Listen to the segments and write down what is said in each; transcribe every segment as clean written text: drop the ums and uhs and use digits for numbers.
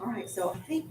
All right, so I think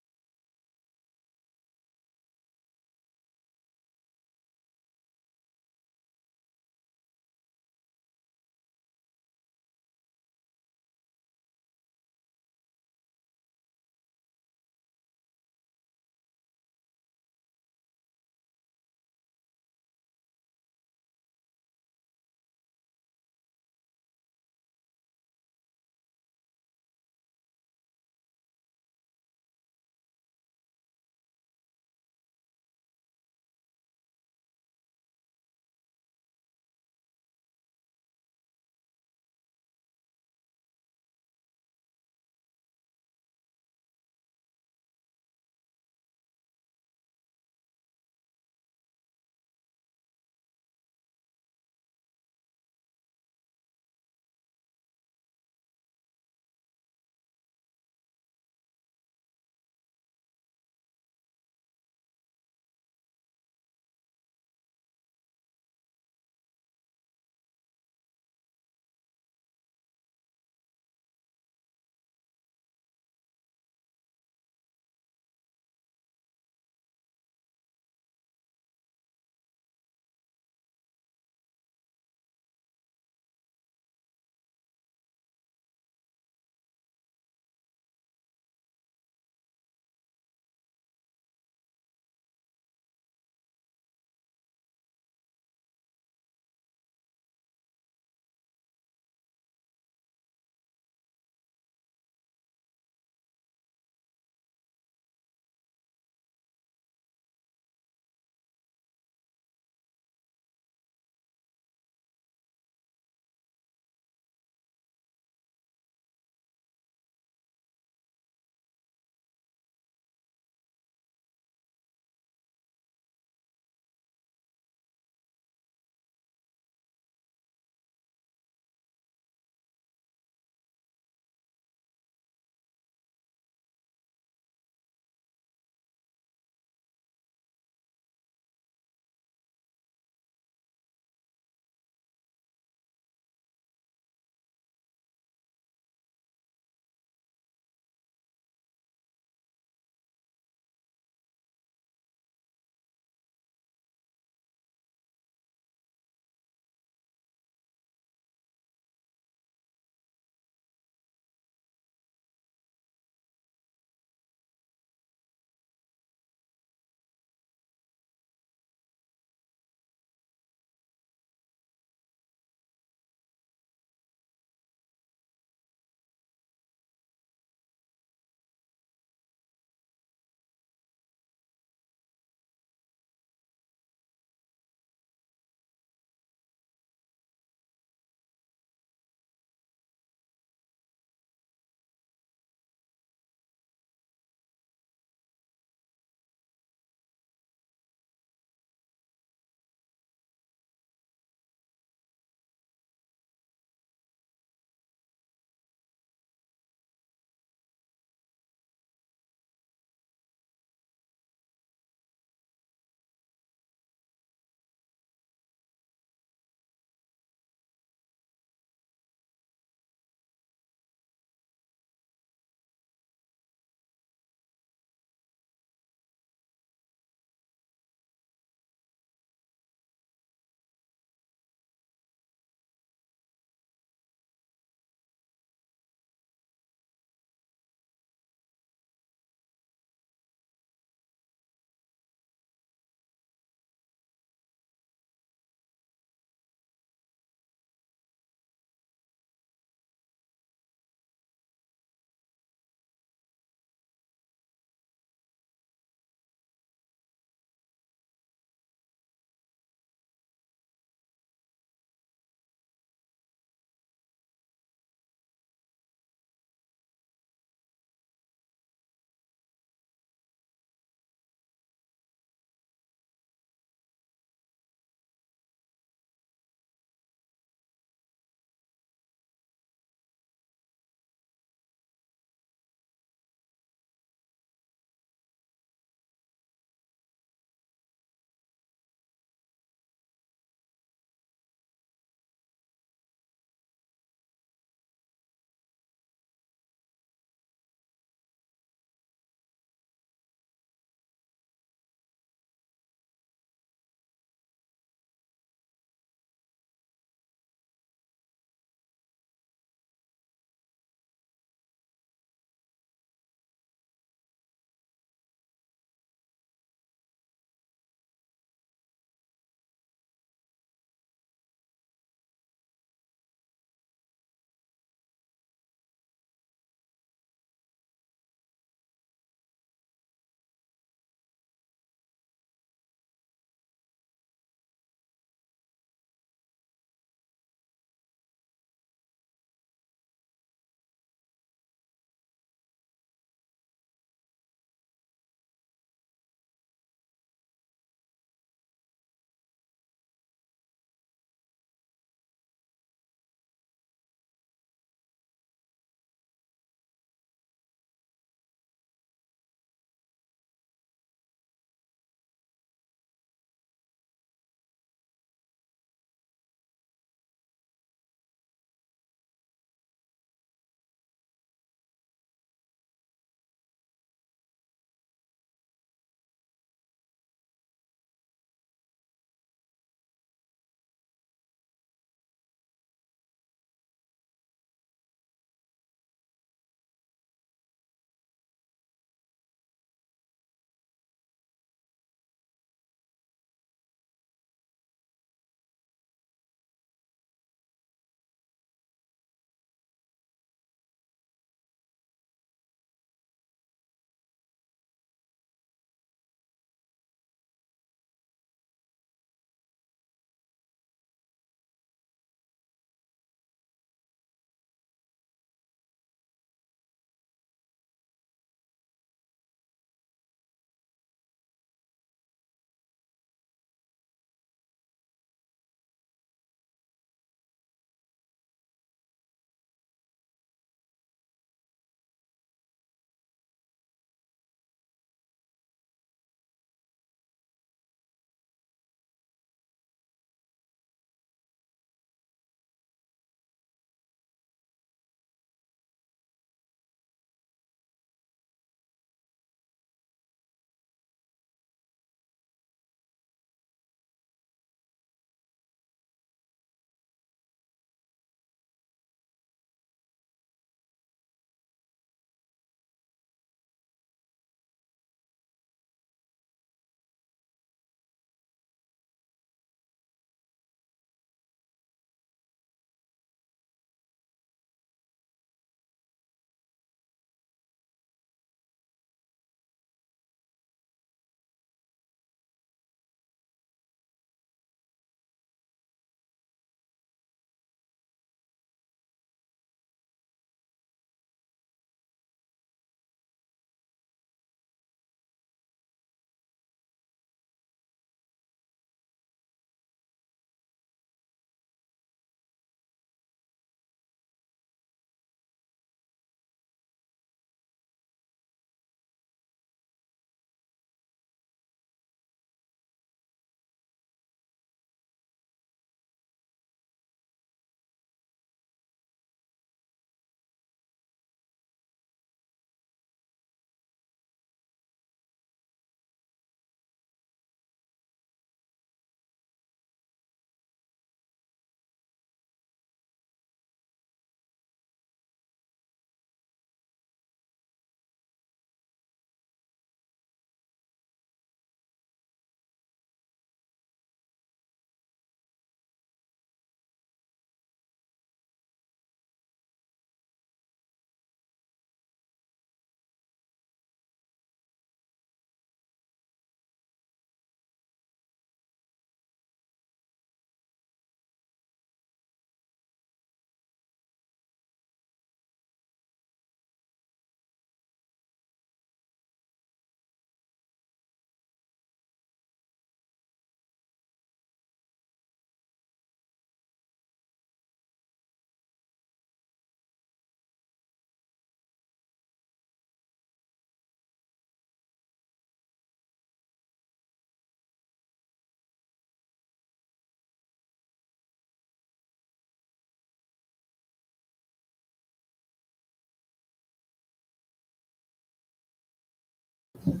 Good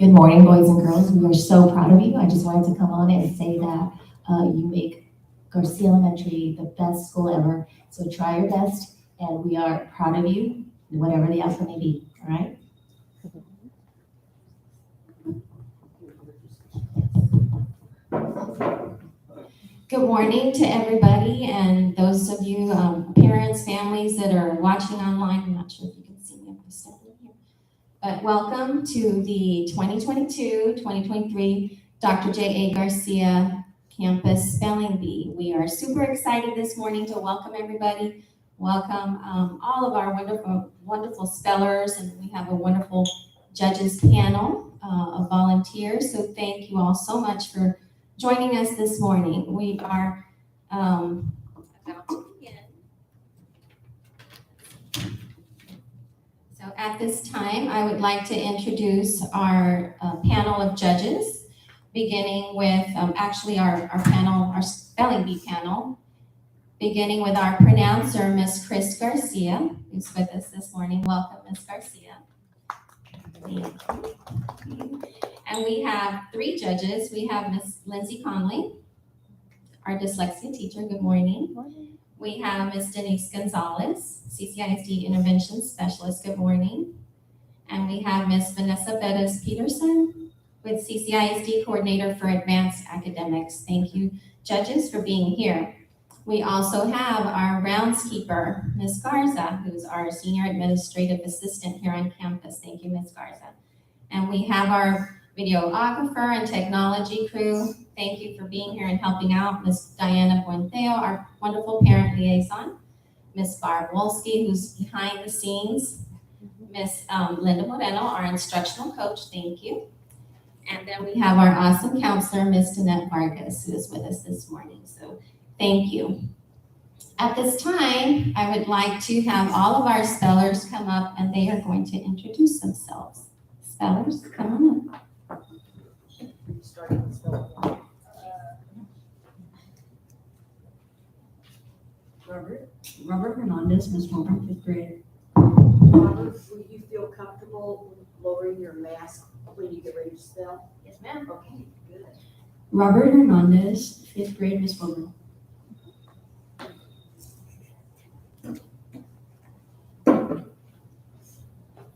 morning, boys and girls. We are so proud of you. I just wanted to come on and say that you make Garcia Elementary the best school ever. So try your best, and we are proud of you, whatever the outcome may be. All right? Good morning to everybody, and those of you parents, families that are watching online. I'm not sure if you can see me. I'm just stepping here. But welcome to the 2022-2023 Dr. J.A. Garcia Campus Spelling Bee. We are super excited this morning to welcome everybody. Welcome all of our wonderful spellers, and we have a wonderful judges panel of volunteers. So thank you all so much for joining us this morning. We are about to begin. So at this time, I would like to introduce our panel of judges, beginning with our spelling bee panel, beginning with our pronouncer, Miss Chris Garcia, who's with us this morning. Welcome, Miss Garcia. Thank you. And we have three judges. We have Miss Lindsay Conley, our dyslexia teacher. Good morning. We have Ms. Denise Gonzalez, CCISD Intervention Specialist. Good morning. And we have Ms. Vanessa Bettis Peterson with CCISD Coordinator for Advanced Academics. Thank you, judges, for being here. We also have our groundskeeper, Ms. Garza, who's our Senior Administrative Assistant here on campus. Thank you, Ms. Garza. And we have our videographer and technology crew. Thank you for being here and helping out. Ms. Diana Buenteo, our wonderful parent liaison. Ms. Barb Wolski, who's behind the scenes. Ms. Linda Moreno, our instructional coach. Thank you. And then we have our awesome counselor, Ms. Danette Vargas, who is with us this morning. So thank you. At this time, I would like to have all of our spellers come up, and they are going to introduce themselves. Spellers, come on up. Robert Hernandez, Miss Wilburn, 5th grade. Robert, will you feel comfortable lowering your mask when you get ready to spell? Yes, ma'am. Okay, good. Robert Hernandez, 5th grade, Miss Wilburn.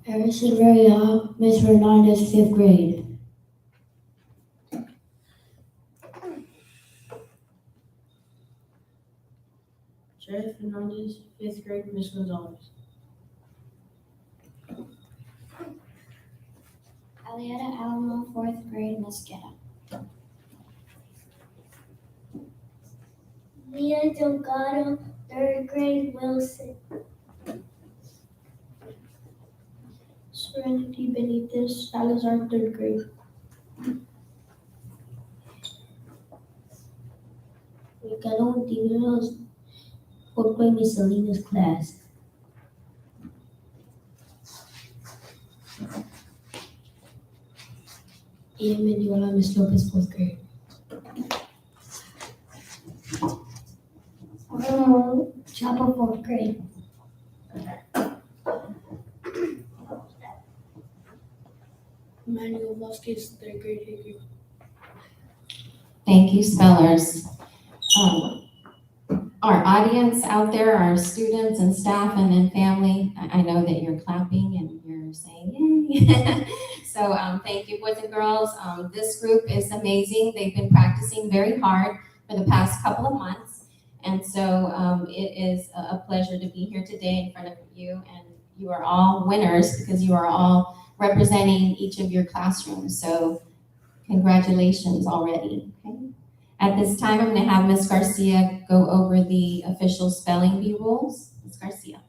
Harrison Maria, Miss Hernandez, 5th grade. Sheriff Hernandez, 5th grade, Miss Gonzalez. Alietta Alamo, 4th grade, Miss Guetta. Mia Delgado, 3rd grade, Wilson. Serenity Benitez, Salazar, 3rd grade. Ricardo Montiveros, 4th grade, Miss Selena's class. Ian Mendiola, Miss Lopez, 4th grade. Chapa, 4th grade. Emmanuel Vasquez, 3rd grade, Hickory. Thank you, spellers. Our audience out there, our students and staff and then family, I know that you're clapping and you're saying yay. So thank you, boys and girls. This group is amazing. They've been practicing very hard for the past couple of months. And so it is a pleasure to be here today in front of you. And you are all winners because you are all representing each of your classrooms. So congratulations already. Okay. At this time, I'm going to have Ms. Garcia go over the official spelling bee rules. Ms. Garcia.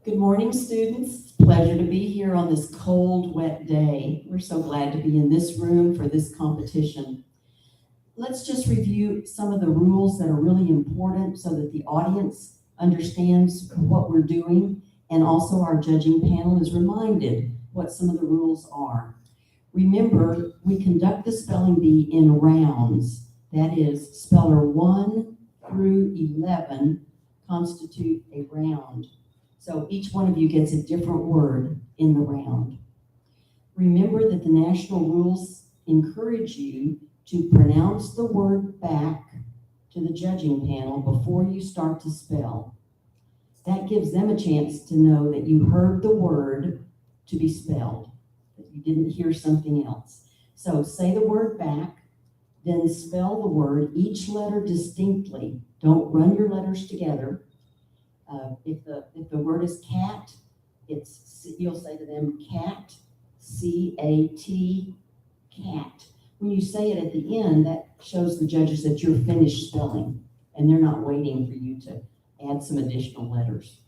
Good morning, students. Pleasure to be here on this cold, wet day. We're so glad to be in this room for this competition. Let's just review some of the rules that are really important so that the audience understands what we're doing, and also our judging panel is reminded what some of the rules are. Remember, we conduct the spelling bee in rounds. That is, speller 1 through 11 constitute a round. So each one of you gets a different word in the round. Remember that the national rules encourage you to pronounce the word back to the judging panel before you start to spell. That gives them a chance to know that you heard the word to be spelled, that you didn't hear something else. So say the word back, then spell the word, each letter distinctly. Don't run your letters together. If the word is cat, you'll say to them cat, C-A-T, cat. When you say it at the end, that shows the judges that you're finished spelling, and they're not waiting for you to add some additional letters.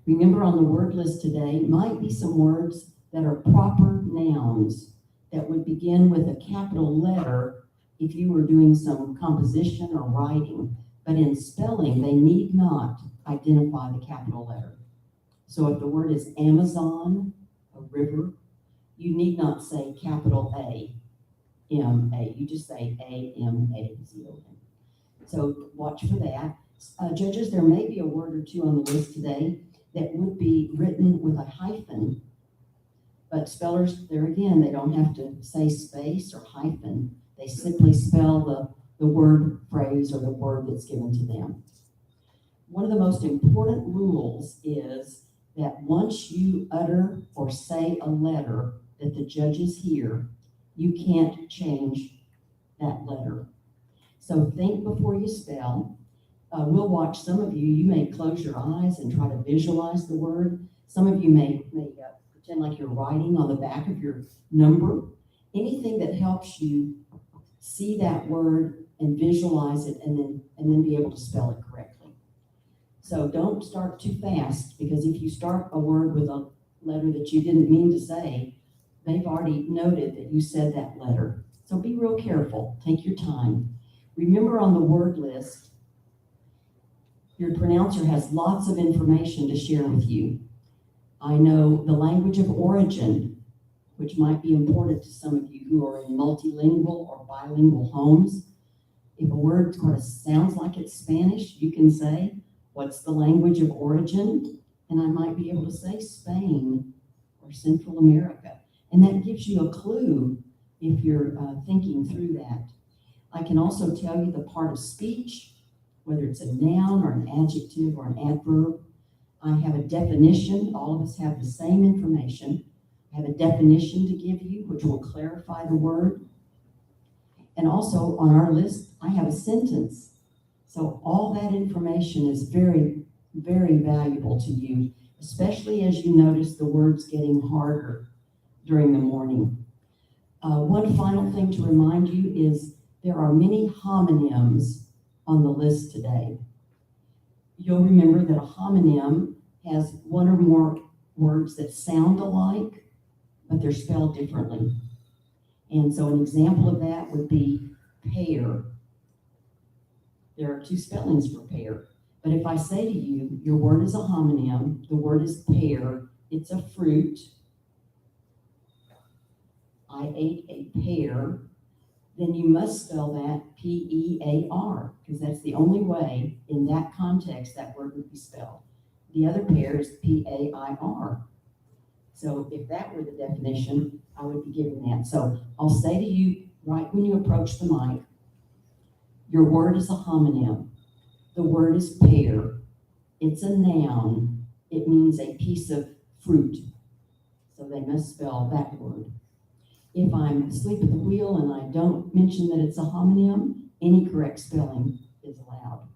Remember, on the word list today might be some words that are proper nouns that would begin with a capital letter if you were doing some composition or writing, but in spelling, they need not identify the capital letter. So if the word is Amazon, a river, you need not say capital A, M-A. You just say A-M-A-Z-O-N. So watch for that. Judges, there may be a word or two on the list today that would be written with a hyphen, but spellers, there again, they don't have to say space or hyphen. They simply spell the word, phrase, or the word that's given to them. One of the most important rules is that once you utter or say a letter that the judges hear, you can't change that letter. So think before you spell. We'll watch some of you. You may close your eyes and try to visualize the word. Some of you may pretend like you're writing on the back of your number. Anything that helps you see that word and visualize it and then be able to spell it correctly. So don't start too fast, because if you start a word with a letter that you didn't mean to say, they've already noted that you said that letter. So be real careful. Take your time. Remember, on the word list, your pronouncer has lots of information to share with you. I know the language of origin, which might be important to some of you who are in multilingual or bilingual homes. If a word kind of sounds like it's Spanish, you can say, what's the language of origin? And I might be able to say Spain or Central America. And that gives you a clue if you're thinking through that. I can also tell you the part of speech, whether it's a noun or an adjective or an adverb. I have a definition. All of us have the same information. I have a definition to give you, which will clarify the word. And also on our list, I have a sentence. So all that information is very, very valuable to you, especially as you notice the words getting harder during the morning. One final thing to remind you is there are many homonyms on the list today. You'll remember that a homonym has one or more words that sound alike, but they're spelled differently. And so an example of that would be pear. There are two spellings for pear. But if I say to you, your word is a homonym, the word is pear, it's a fruit. I ate a pear, then you must spell that P-E-A-R, because that's the only way in that context that word would be spelled. The other pair is P-A-I-R. So if that were the definition, I would be giving that. So I'll say to you right when you approach the mic, your word is a homonym. The word is pear. It's a noun. It means a piece of fruit. So they must spell that word. If I'm asleep at the wheel and I don't mention that it's a homonym, any correct spelling is allowed.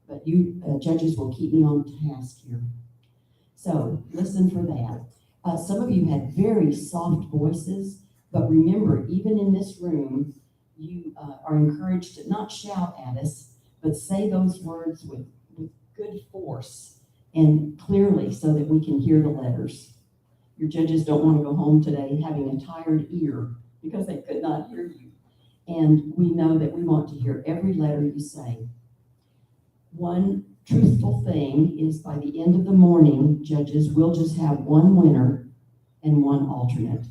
But you judges will keep me on task here. So listen for that. Some of you had very soft voices, but remember, even in this room, you are encouraged to not shout at us, but say those words with good force and clearly so that we can hear the letters. Your judges don't want to go home today having a tired ear because they could not hear you. And we know that we want to hear every letter you say. One truthful thing is by the end of the morning, judges, we'll just have one winner and one alternate.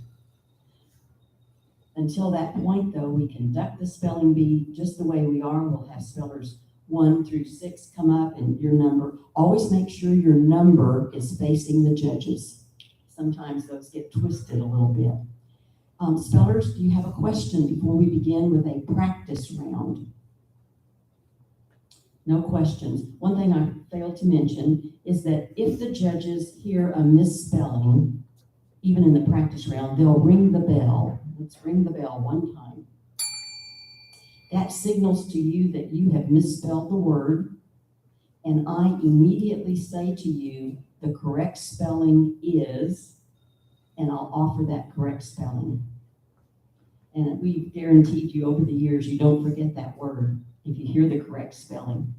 Until that point, though, we conduct the spelling bee just the way we are. We'll have spellers 1 through 6 come up and your number. Always make sure your number is facing the judges. Sometimes those get twisted a little bit. Spellers, do you have a question before we begin with a practice round? No questions. One thing I failed to mention is that if the judges hear a misspelling, even in the practice round, they'll ring the bell. Let's ring the bell one time. That signals to you that you have misspelled the word, and I immediately say to you, the correct spelling is, and I'll offer that correct spelling. And we've guaranteed you over the years, you don't forget that word if you hear the correct spelling.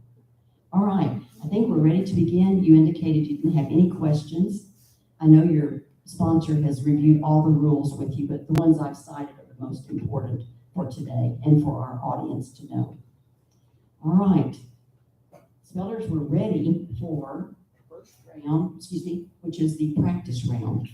All right, I think we're ready to begin. You indicated you didn't have any questions. I know your sponsor has reviewed all the rules with you, but the ones I've cited are the most important for today and for our audience to know. All right, spellers, we're ready for the first round, which is the practice round.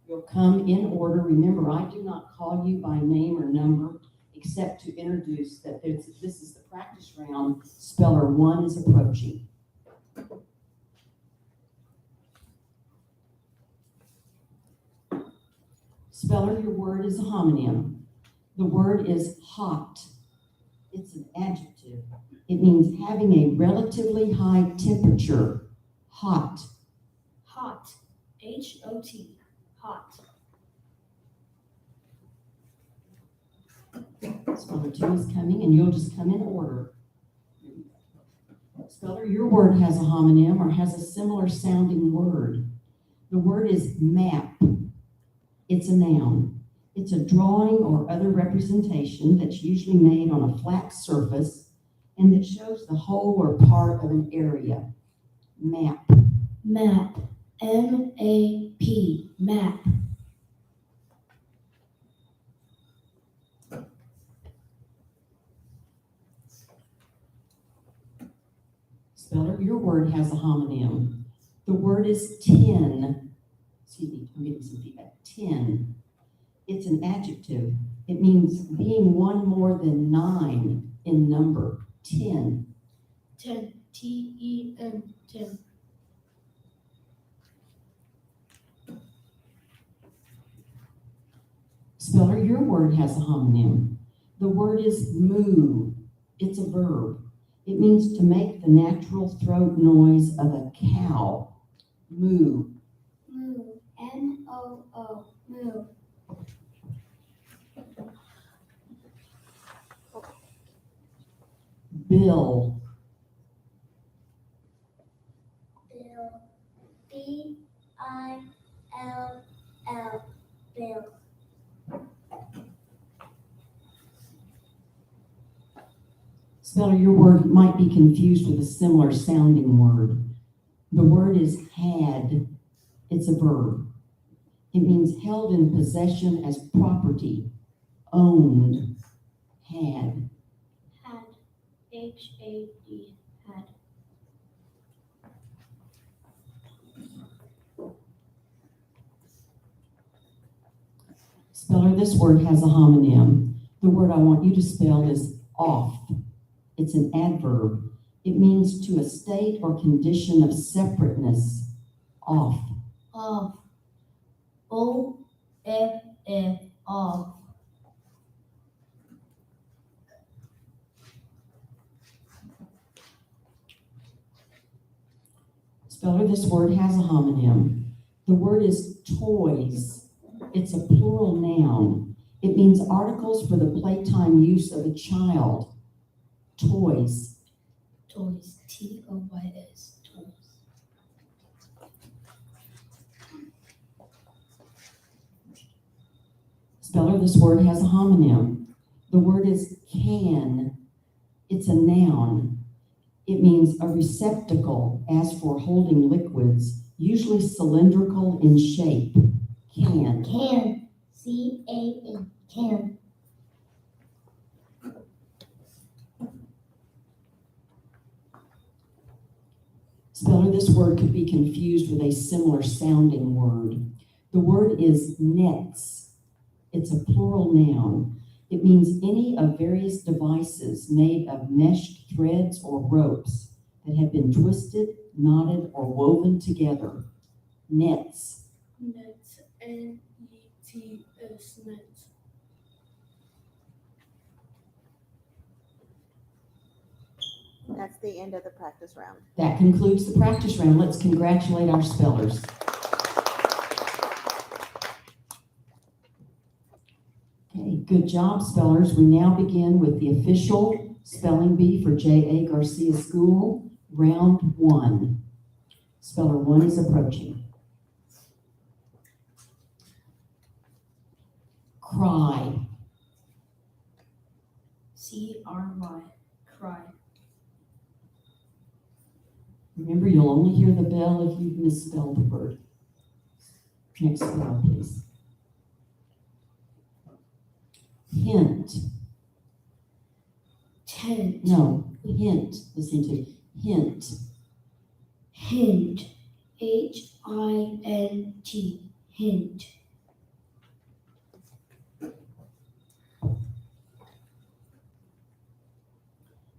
You'll come in order. Remember, I do not call you by name or number, except to introduce that this is the practice round. Speller 1 is approaching. Speller, your word is a homonym. The word is hot. It's an adjective. It means having a relatively high temperature. Hot. Hot. H-O-T. Hot. Speller 2 is coming, and you'll just come in order. Speller, your word has a homonym or has a similar sounding word. The word is map. It's a noun. It's a drawing or other representation that's usually made on a flat surface and that shows the whole or part of an area. Map. Map. M-A-P. Map. Speller, your word has a homonym. The word is tin. Excuse me, I'm getting some feedback. Tin. It's an adjective. It means being one more than 9 in number. 10. 10. T-E-N. 10. Speller, your word has a homonym. The word is moo. It's a verb. It means to make the natural throat noise of a cow. Moo. Moo. M-O-O. Moo. Bill. Bill. B-I-L-L. Bill. Speller, your word might be confused with a similar sounding word. The word is had. It's a verb. It means held in possession as property. Owned. Had. Had. H-A-D. Had. Speller, this word has a homonym. The word I want you to spell is off. It's an adverb. It means to a state or condition of separateness. Off. Off. O-F-F. Off. Speller, this word has a homonym. The word is toys. It's a plural noun. It means articles for the playtime use of a child. Toys. Toys. T-O-Y-S. Toys. Speller, this word has a homonym. The word is can. It's a noun. It means a receptacle, as for holding liquids, usually cylindrical in shape. Can. Can. C-A-N. Can. Speller, this word could be confused with a similar sounding word. The word is nets. It's a plural noun. It means any of various devices made of meshed threads or ropes that have been twisted, knotted, or woven together. Nets. Nets. N-E-T-S. Nets. That's the end of the practice round. That concludes the practice round. Let's congratulate our spellers. Okay, good job, spellers. We now begin with the official spelling bee for J.A. Garcia School, round 1. Speller 1 is approaching. Cry. C-R-Y. Cry. Remember, you'll only hear the bell if you've misspelled the word. Next speller, please. Hint. Tent. No, hint. Listen to hint. Hint. H-I-N-T. Hint.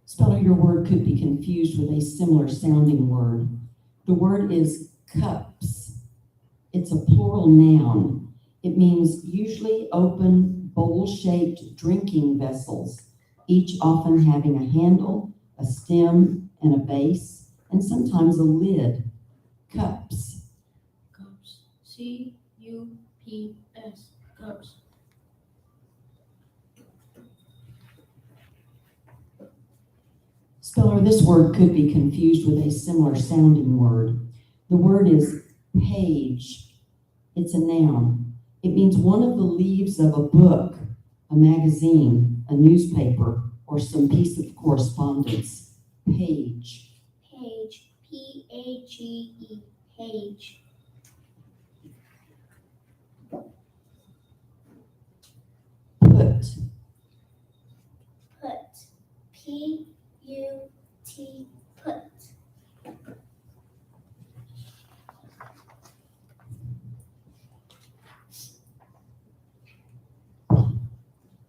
Speller, your word could be confused with a similar sounding word. The word is cups. It's a plural noun. It means usually open, bowl-shaped drinking vessels, each often having a handle, a stem, and a base, and sometimes a lid. Cups. Cups. C-U-P-S. Cups. Speller, this word could be confused with a similar sounding word. The word is page. It's a noun. It means one of the leaves of a book, a magazine, a newspaper, or some piece of correspondence. Page. Page. P-A-G-E. Page. Put. Put. P-U-T. Put.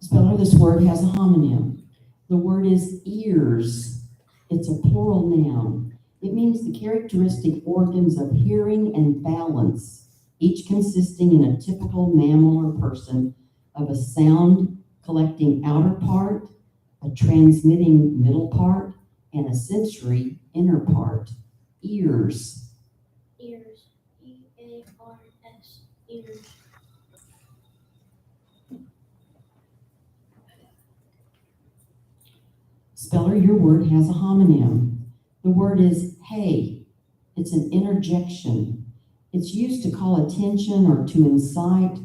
Speller, this word has a homonym. The word is ears. It's a plural noun. It means the characteristic organs of hearing and balance, each consisting in a typical mammal or person of a sound collecting outer part, a transmitting middle part, and a sensory inner part. Ears. Ears. E-A-R-S. Ears. Speller, your word has a homonym. The word is hey. It's an interjection. It's used to call attention or to incite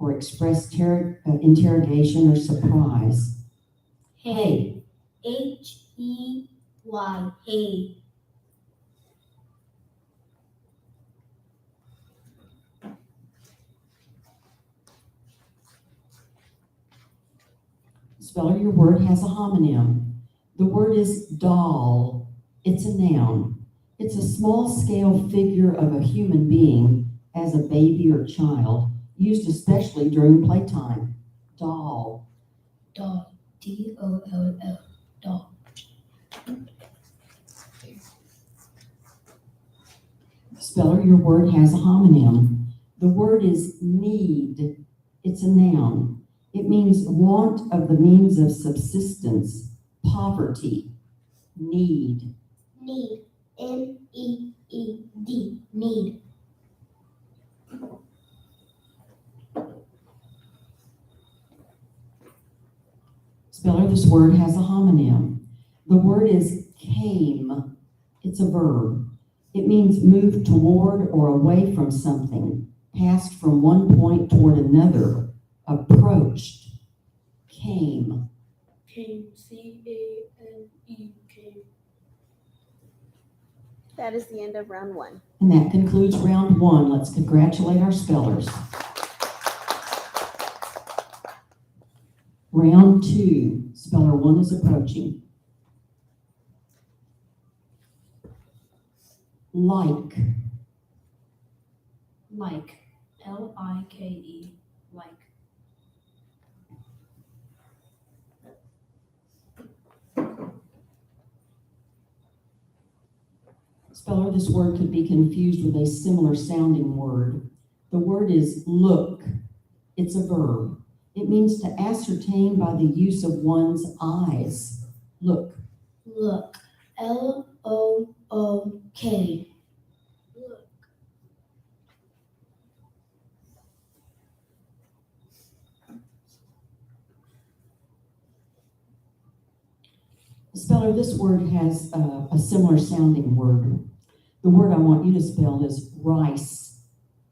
or express interrogation or surprise. Hey. H-E-Y. Hey. Speller, your word has a homonym. The word is doll. It's a noun. It's a small-scale figure of a human being as a baby or child, used especially during playtime. Doll. Doll. D-O-L-L. Doll. Speller, your word has a homonym. The word is need. It's a noun. It means want of the means of subsistence, poverty, need. Need. N-E-E-D. Need. Speller, this word has a homonym. The word is came. It's a verb. It means moved toward or away from something, passed from one point toward another, approached. Came. Came. C-A-N-E. Came. That is the end of round 1. And that concludes round 1. Let's congratulate our spellers. Round 2, speller 1 is approaching. Like. Like. Like. Like. Speller, this word could be confused with a similar sounding word. The word is look. It's a verb. It means to ascertain by the use of one's eyes. Look. Look. Look. Look. Speller, this word has a similar sounding word. The word I want you to spell is rice.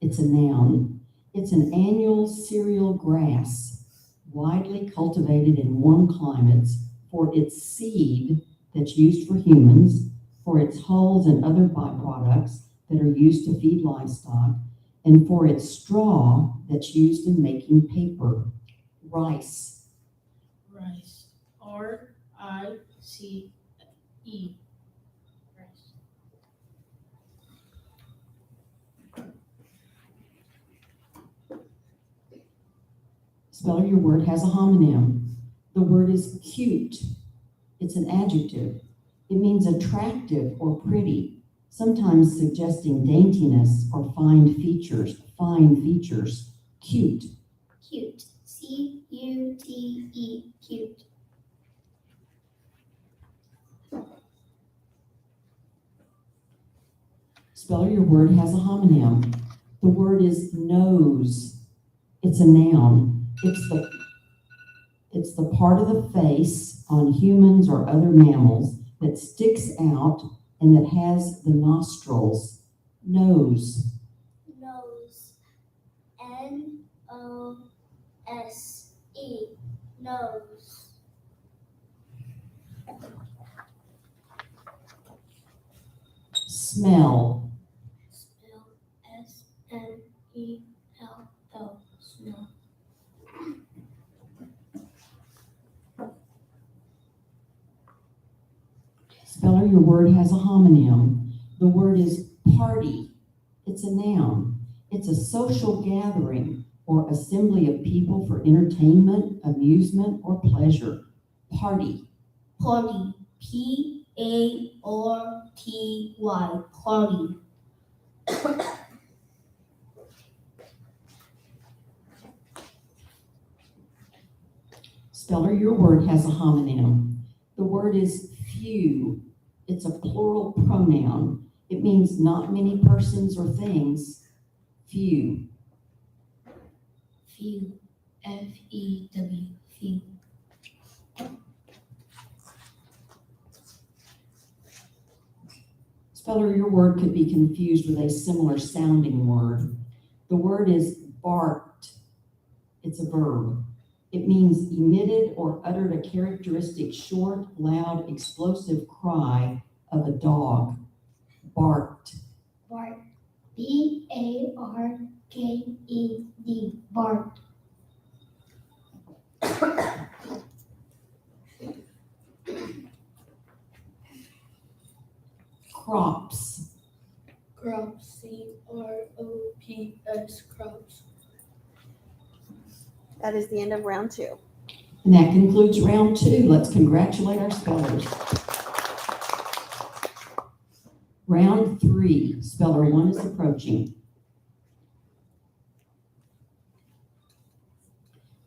It's a noun. It's an annual cereal grass, widely cultivated in warm climates for its seed that's used for humans, for its hulls and other byproducts that are used to feed livestock, and for its straw that's used in making paper. Rice. Rice. R-I-C-E. Rice. Speller, your word has a homonym. The word is cute. It's an adjective. It means attractive or pretty, sometimes suggesting daintiness or fine features. Cute. Cute. C-U-T-E. Cute. Speller, your word has a homonym. The word is nose. It's a noun. It's the part of the face on humans or other mammals that sticks out and that has the nostrils. Nose. Nose. N-O-S-E. Nose. Smell. Spell S-M-E-L-L. Smell. Speller, your word has a homonym. The word is party. It's a noun. It's a social gathering or assembly of people for entertainment, amusement, or pleasure. Party. Party. P-A-R-T-Y. Party. Speller, your word has a homonym. The word is few. It's a plural pronoun. It means not many persons or things. Few. Few. F-E-W. Few. Speller, your word could be confused with a similar sounding word. The word is barked. It's a verb. It means emitted or uttered a characteristic short, loud, explosive cry of a dog. Barked. Bark. B-A-R-K-E-D. Bark. Crops. Crops. C-R-O-P-S. Crops. That is the end of round 2. And that concludes round 2. Let's congratulate our spellers. Round 3, speller 1 is approaching.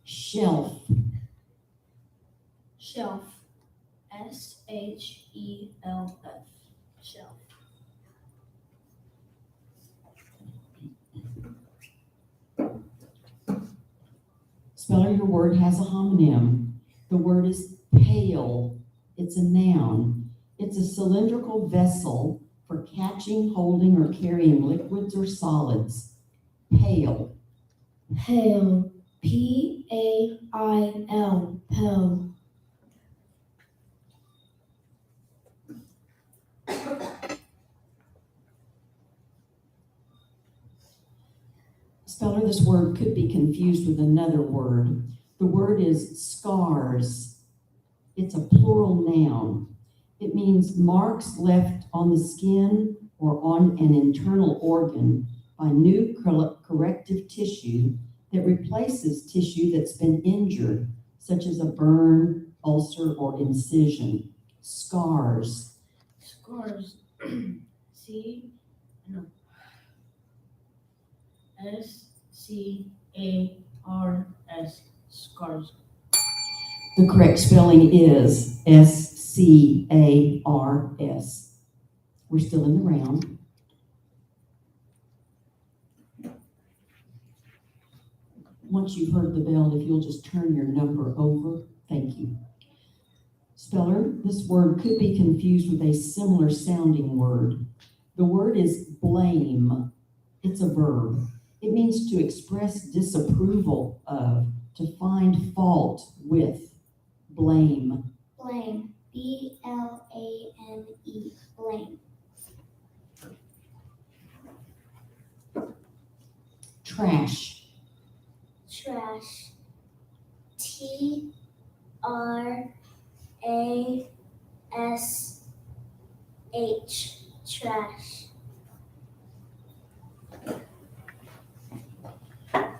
Shelf. Shelf. S-H-E-L-F. Shelf. Speller, your word has a homonym. The word is pail. It's a noun. It's a cylindrical vessel for catching, holding, or carrying liquids or solids. Pail. Pail. P-A-I-L. Pail. Speller, this word could be confused with another word. The word is scars. It's a plural noun. It means marks left on the skin or on an internal organ by new corrective tissue that replaces tissue that's been injured, such as a burn, ulcer, or incision. Scars. Scars. S-C-A-R-S. Scars. The correct spelling is S-C-A-R-S. We're still in the round. Once you've heard the bell, if you'll just turn your number over, thank you. Speller, this word could be confused with a similar sounding word. The word is blame. It's a verb. It means to express disapproval of, to find fault with. Blame. Blame. B-L-A-M-E. Blame. Trash. Trash. T-R-A-S-H. Trash.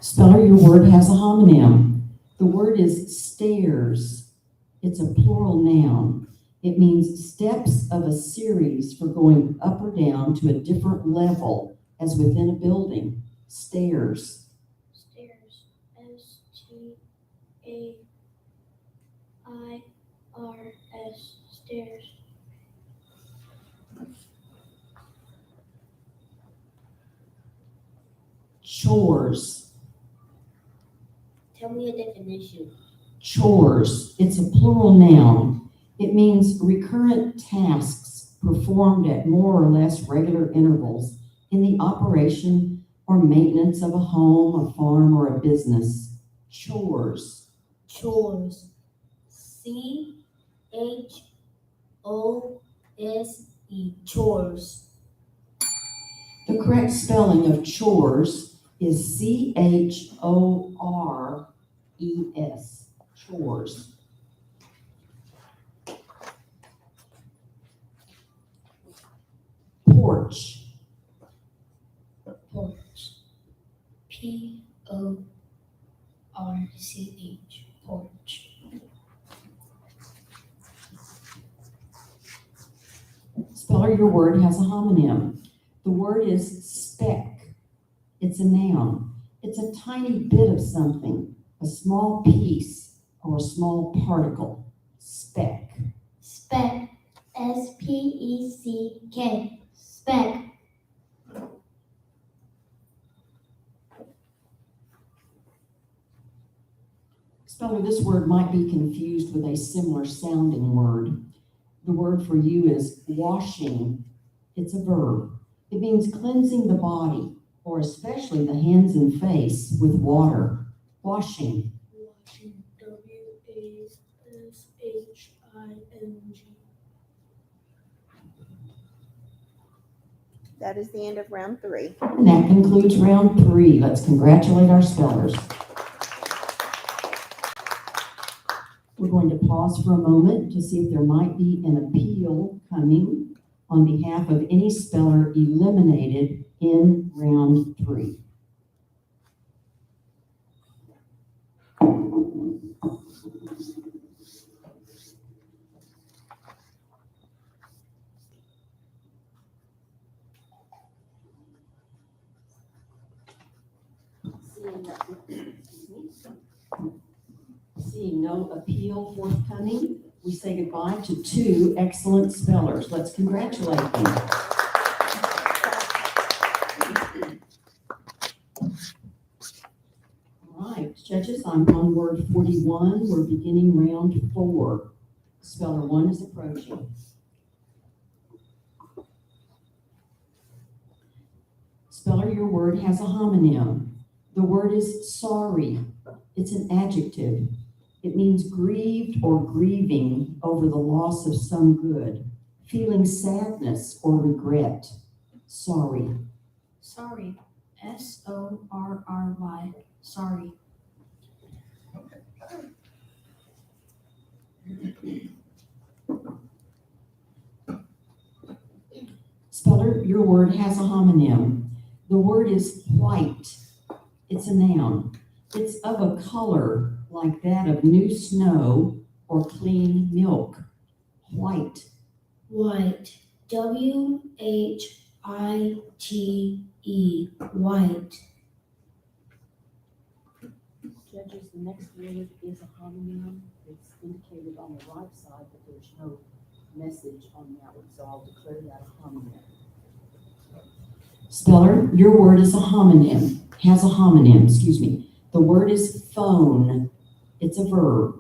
Speller, your word has a homonym. The word is stairs. It's a plural noun. It means steps of a series for going up or down to a different level, as within a building. Stairs. Stairs. S-T-A-I-R-S. Stairs. Chores. Tell me a definition. Chores. It's a plural noun. It means recurrent tasks performed at more or less regular intervals in the operation or maintenance of a home, a farm, or a business. Chores. Chores. C-H-O-S-E. Chores. The correct spelling of chores is C-H-O-R-E-S. Chores. Porch. Porch. P-O-R-C-H. Porch. Speller, your word has a homonym. The word is speck. It's a noun. It's a tiny bit of something, a small piece or a small particle. Speck. Speck. S-P-E-C-K. Speck. Speller, this word might be confused with a similar sounding word. The word for you is washing. It's a verb. It means cleansing the body, or especially the hands and face, with water. Washing. Washing. W-A-S-H-I-N-G. That is the end of round 3. And that concludes round 3. Let's congratulate our spellers. We're going to pause for a moment to see if there might be an appeal coming on behalf of any speller eliminated in round 3. Seeing no appeal forthcoming, we say goodbye to 2 excellent spellers. Let's congratulate them. All right, judges, I'm on word 41. We're beginning round 4. Speller 1 is approaching. Speller, your word has a homonym. The word is sorry. It's an adjective. It means grieved or grieving over the loss of some good, feeling sadness or regret. Sorry. Sorry. S-O-R-R-Y. Sorry. Speller, your word has a homonym. The word is white. It's a noun. It's of a color like that of new snow or clean milk. White. White. White. White. Judges, the next word is a homonym. It's indicated on the right side, but there's no message on that one, so I'll declare that a homonym. Speller, your word is a homonym. Has a homonym, excuse me. The word is phone. It's a verb.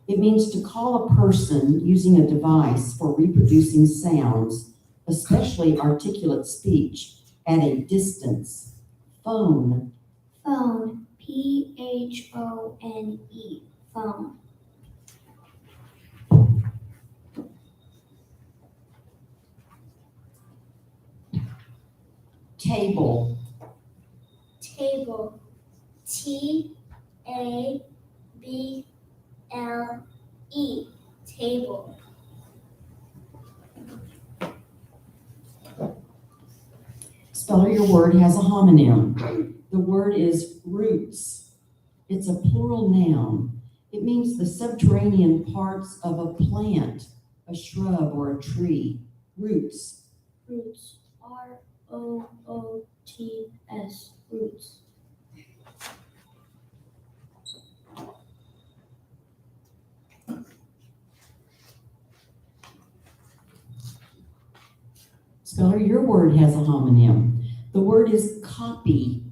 It means to call a person using a device for reproducing sounds, especially articulate speech, at a distance. Phone. Phone. Phone. Phone. Table. Table. Table. Table. Speller, your word has a homonym. The word is roots. It's a plural noun. It means the subterranean parts of a plant, a shrub, or a tree. Roots. Roots. Roots. Roots. Speller, your word has a homonym. The word is copy.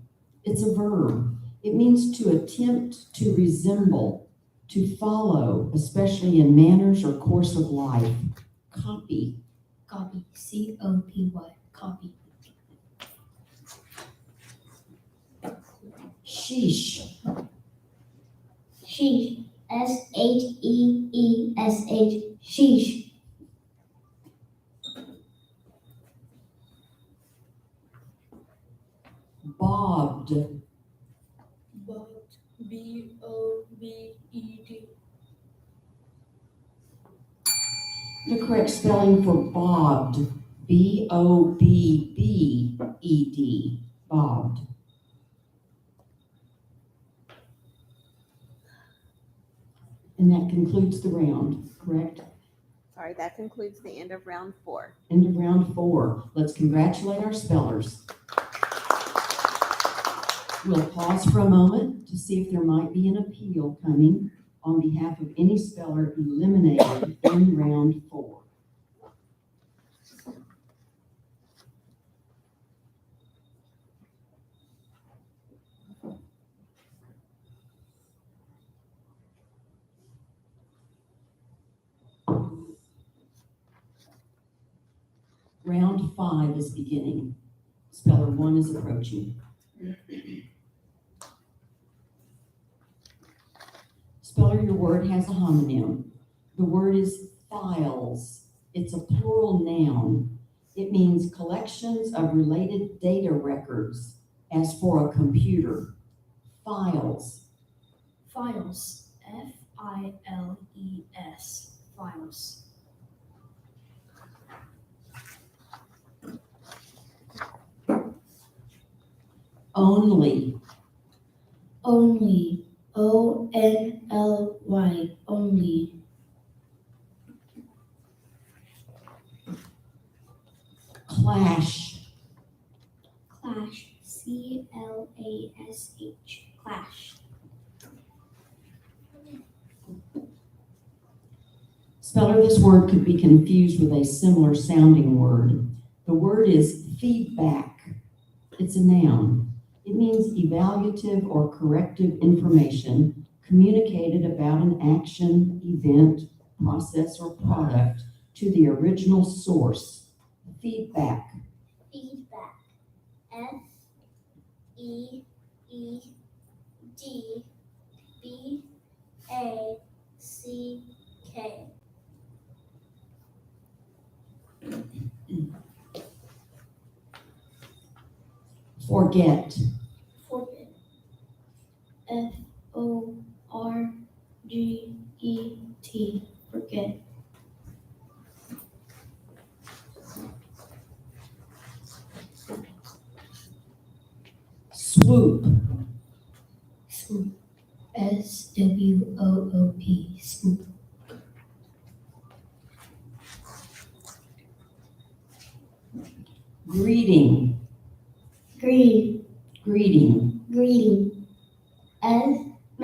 It's a verb. It means to attempt to resemble, to follow, especially in manners or course of life. Copy. Copy. COPY. Copy. Sheesh. Sheesh. SHEESH. Sheesh. Bobbed. Bobbed. BOBED. The correct spelling for bobbed, BOBBED, bobbed. And that concludes the round, correct? Sorry, that concludes the end of round 4. End of round 4. Let's congratulate our spellers. We'll pause for a moment to see if there might be an appeal coming on behalf of any speller eliminated in round 4. Round 5 is beginning. Speller 1 is approaching. Speller, your word has a homonym. The word is files. It's a plural noun. It means collections of related data records, as for a computer. Files. Files. FILES. Files. Only. Only. ONLY. Only. Clash. Clash. CLASH. Clash. Speller, this word could be confused with a similar sounding word. The word is feedback. It's a noun. It means evaluative or corrective information communicated about an action, event, process, or product to the original source. Feedback. Feedback. FEEDBACK. Forget. Forget. FORGET. Forget. Swoop. Swoop. SWOOP. Swoop. Greeting, Greeting. greeting. Greeting. GREETING.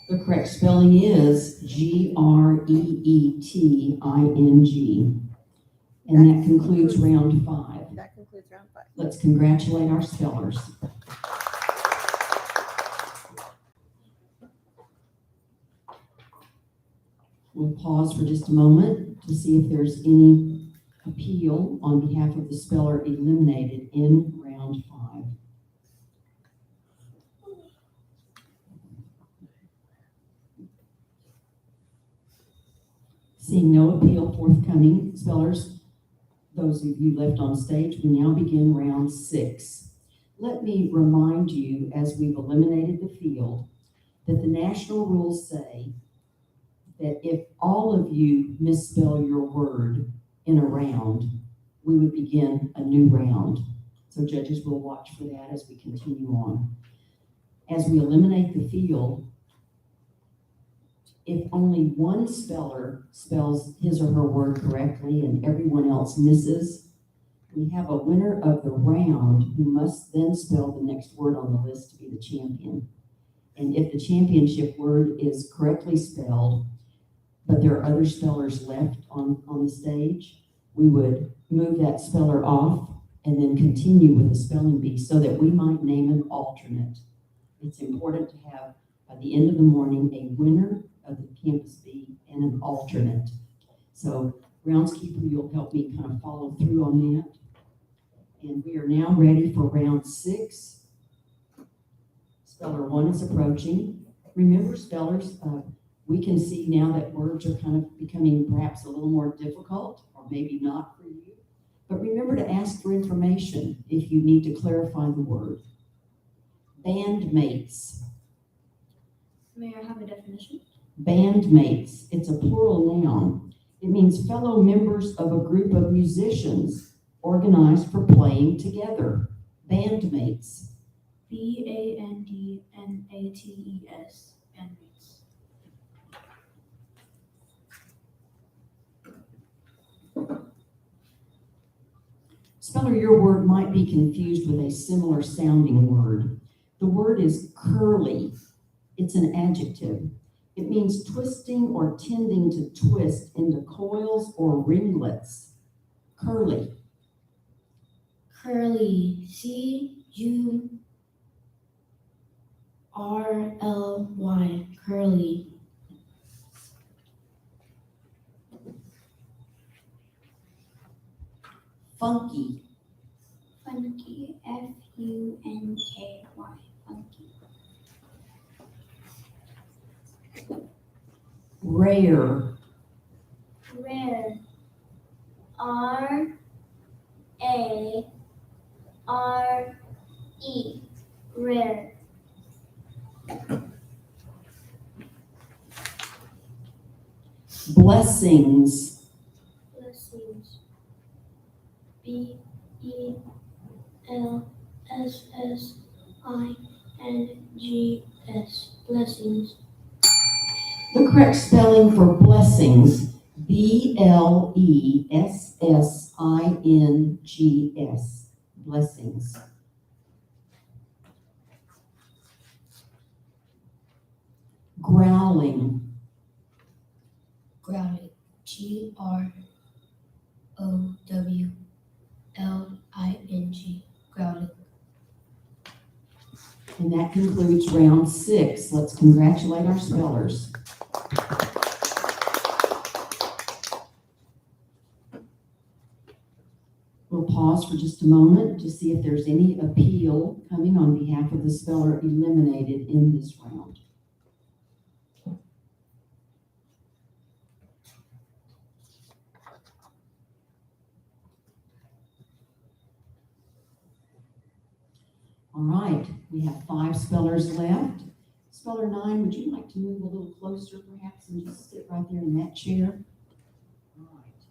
The correct spelling is GREETING. And that concludes round 5. That concludes round 5. Let's congratulate our spellers. We'll pause for just a moment to see if there's any appeal on behalf of the speller eliminated in round 5. Seeing no appeal forthcoming, spellers, those of you left on stage, we now begin round 6. Let me remind you, as we've eliminated the field, that the national rules say that if all of you misspell your word in a round, we would begin a new round. So judges will watch for that as we continue on. As we eliminate the field, if only one speller spells his or her word correctly and everyone else misses, we have a winner of the round who must then spell the next word on the list to be the champion. And if the championship word is correctly spelled, but there are other spellers left on the stage, we would move that speller off and then continue with the spelling bee so that we might name an alternate. It's important to have, by the end of the morning, a winner of the campus bee and an alternate. So groundskeeper, you'll help me kind of follow through on that. And we are now ready for round 6. Speller 1 is approaching. Remember, spellers, we can see now that words are kind of becoming perhaps a little more difficult, or maybe not for you. But remember to ask for information if you need to clarify the word. Bandmates. May I have a definition? Bandmates, it's a plural noun. It means fellow members of a group of musicians organized for playing together. Bandmates. BANDMATES. Bandmates. Speller, your word might be confused with a similar sounding word. The word is curly. It's an adjective. It means twisting or tending to twist into coils or ringlets. Curly. Curly. CURLY. Curly. Funky. Funky. FUNKY. Funky. Rare. Rare. RARE. Rare. Blessings. Blessings. BELSSINGS. Blessings. The correct spelling for blessings, BLESSINGS. Blessings. Growling. Growling. GROWLING. Growling. And that concludes round 6. Let's congratulate our spellers. We'll pause for just a moment to see if there's any appeal coming on behalf of the speller eliminated in this round. All right, we have 5 spellers left. Speller 9, would you like to move a little closer perhaps and just sit right there in that chair? All right.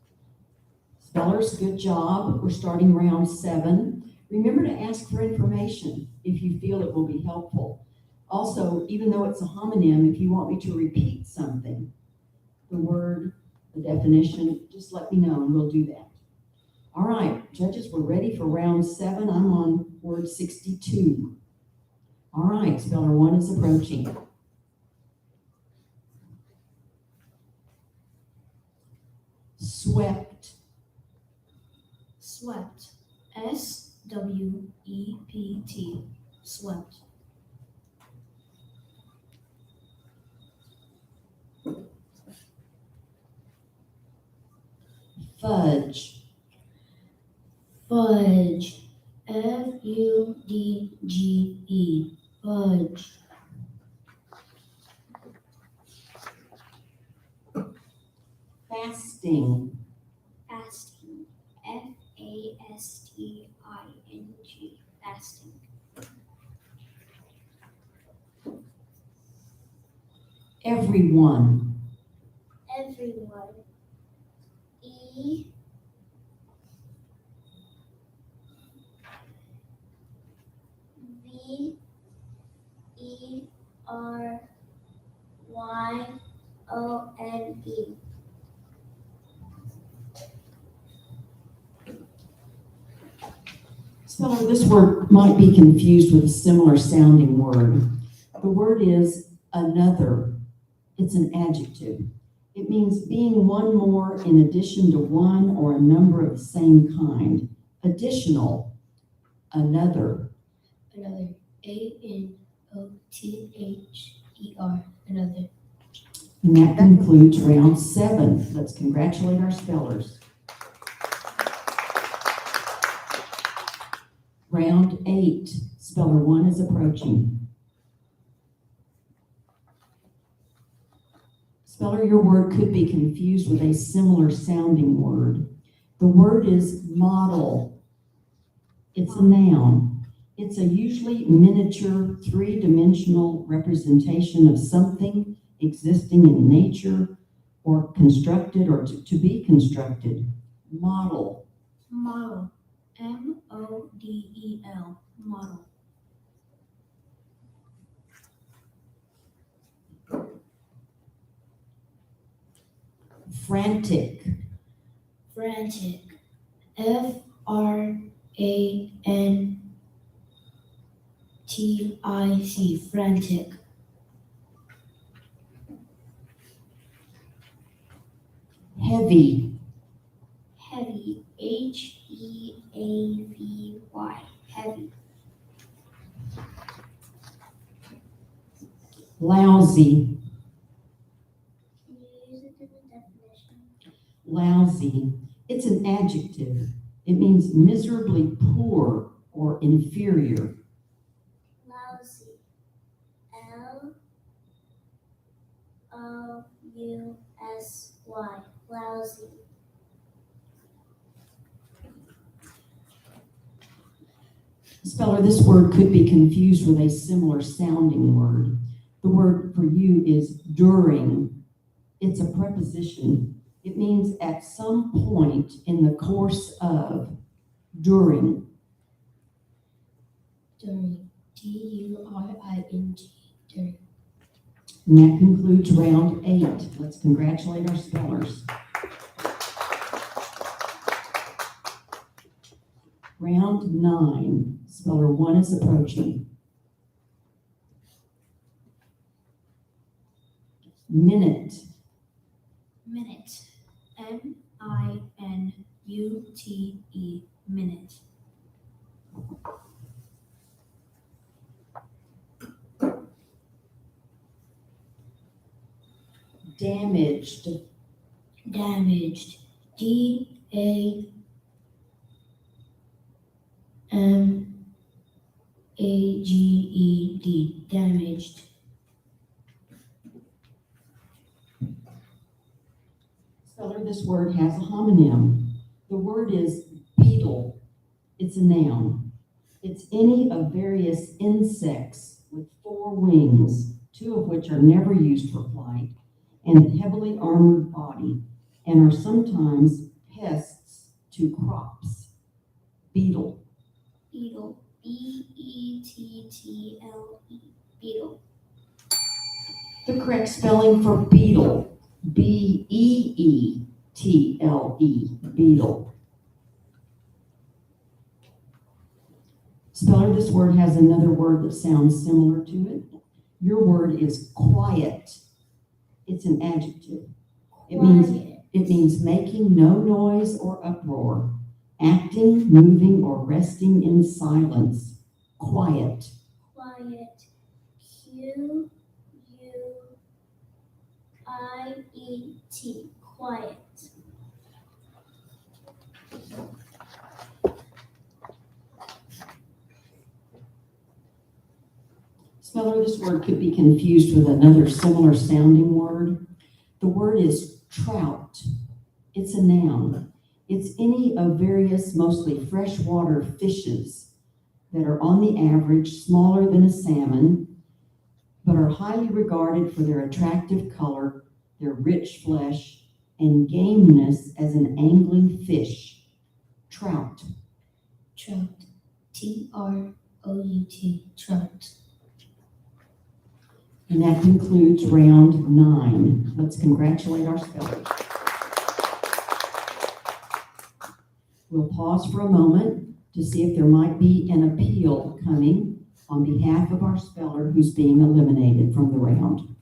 Spellers, good job. We're starting round 7. Remember to ask for information if you feel it will be helpful. Also, even though it's a homonym, if you want me to repeat something, the word, the definition, just let me know and we'll do that. All right, judges, we're ready for round 7. I'm on word 62. All right, speller 1 is approaching. Swept. Swept. SWEPT. Swept. Fudge. Fudge. FUDGE. Fudge. Fasting. Fasting. FASTING. Fasting. Everyone. Everyone. EVERYONE. Speller, this word might be confused with a similar sounding word. The word is another. It's an adjective. It means being one more in addition to one or a number of the same kind. Additional, another. Another. ANOTHER. Another. And that concludes round 7. Let's congratulate our spellers. Round 8, speller 1 is approaching. Speller, your word could be confused with a similar sounding word. The word is model. It's a noun. It's a usually miniature, 3-dimensional representation of something existing in nature or constructed or to be constructed. Model. Model. MODEL. Model. Frantic. Frantic. FRANTIC. Frantic. Heavy. Heavy. HEAVY. Heavy. Lousy. Can you use a different definition? Lousy. It's an adjective. It means miserably poor or inferior. Lousy. LOUSY. Lousy. Speller, this word could be confused with a similar sounding word. The word for you is during. It's a preposition. It means at some point in the course of. During. During. DURING. During. And that concludes round 8. Let's congratulate our spellers. Round 9, speller 1 is approaching. Minute. Minute. MINUTE. Minute. Damaged. Damaged. DAMAGED. Damaged. Speller, this word has a homonym. The word is beetle. It's a noun. It's any of various insects with 4 wings, 2 of which are never used for flight, and a heavily armored body, and are sometimes pests to crops. Beetle. Beetle. B-E-T-T-L-E. Beetle. The correct spelling for beetle, B-E-E-T-L-E, beetle. Speller, this word has another word that sounds similar to it. Your word is quiet. It's an adjective. It means making no noise or uproar, acting, moving, or resting in silence. Quiet. Quiet. Q-U-I-E-T. Quiet. Speller, this word could be confused with another similar sounding word. The word is trout. It's a noun. It's any of various, mostly freshwater fishes that are on the average smaller than a salmon, but are highly regarded for their attractive color, their rich flesh, and gameness as an angling fish. Trout. Trout. T-R-O-U-T. Trout. And that concludes round 9. Let's congratulate our spellers. We'll pause for a moment to see if there might be an appeal coming on behalf of our speller who's being eliminated from the round.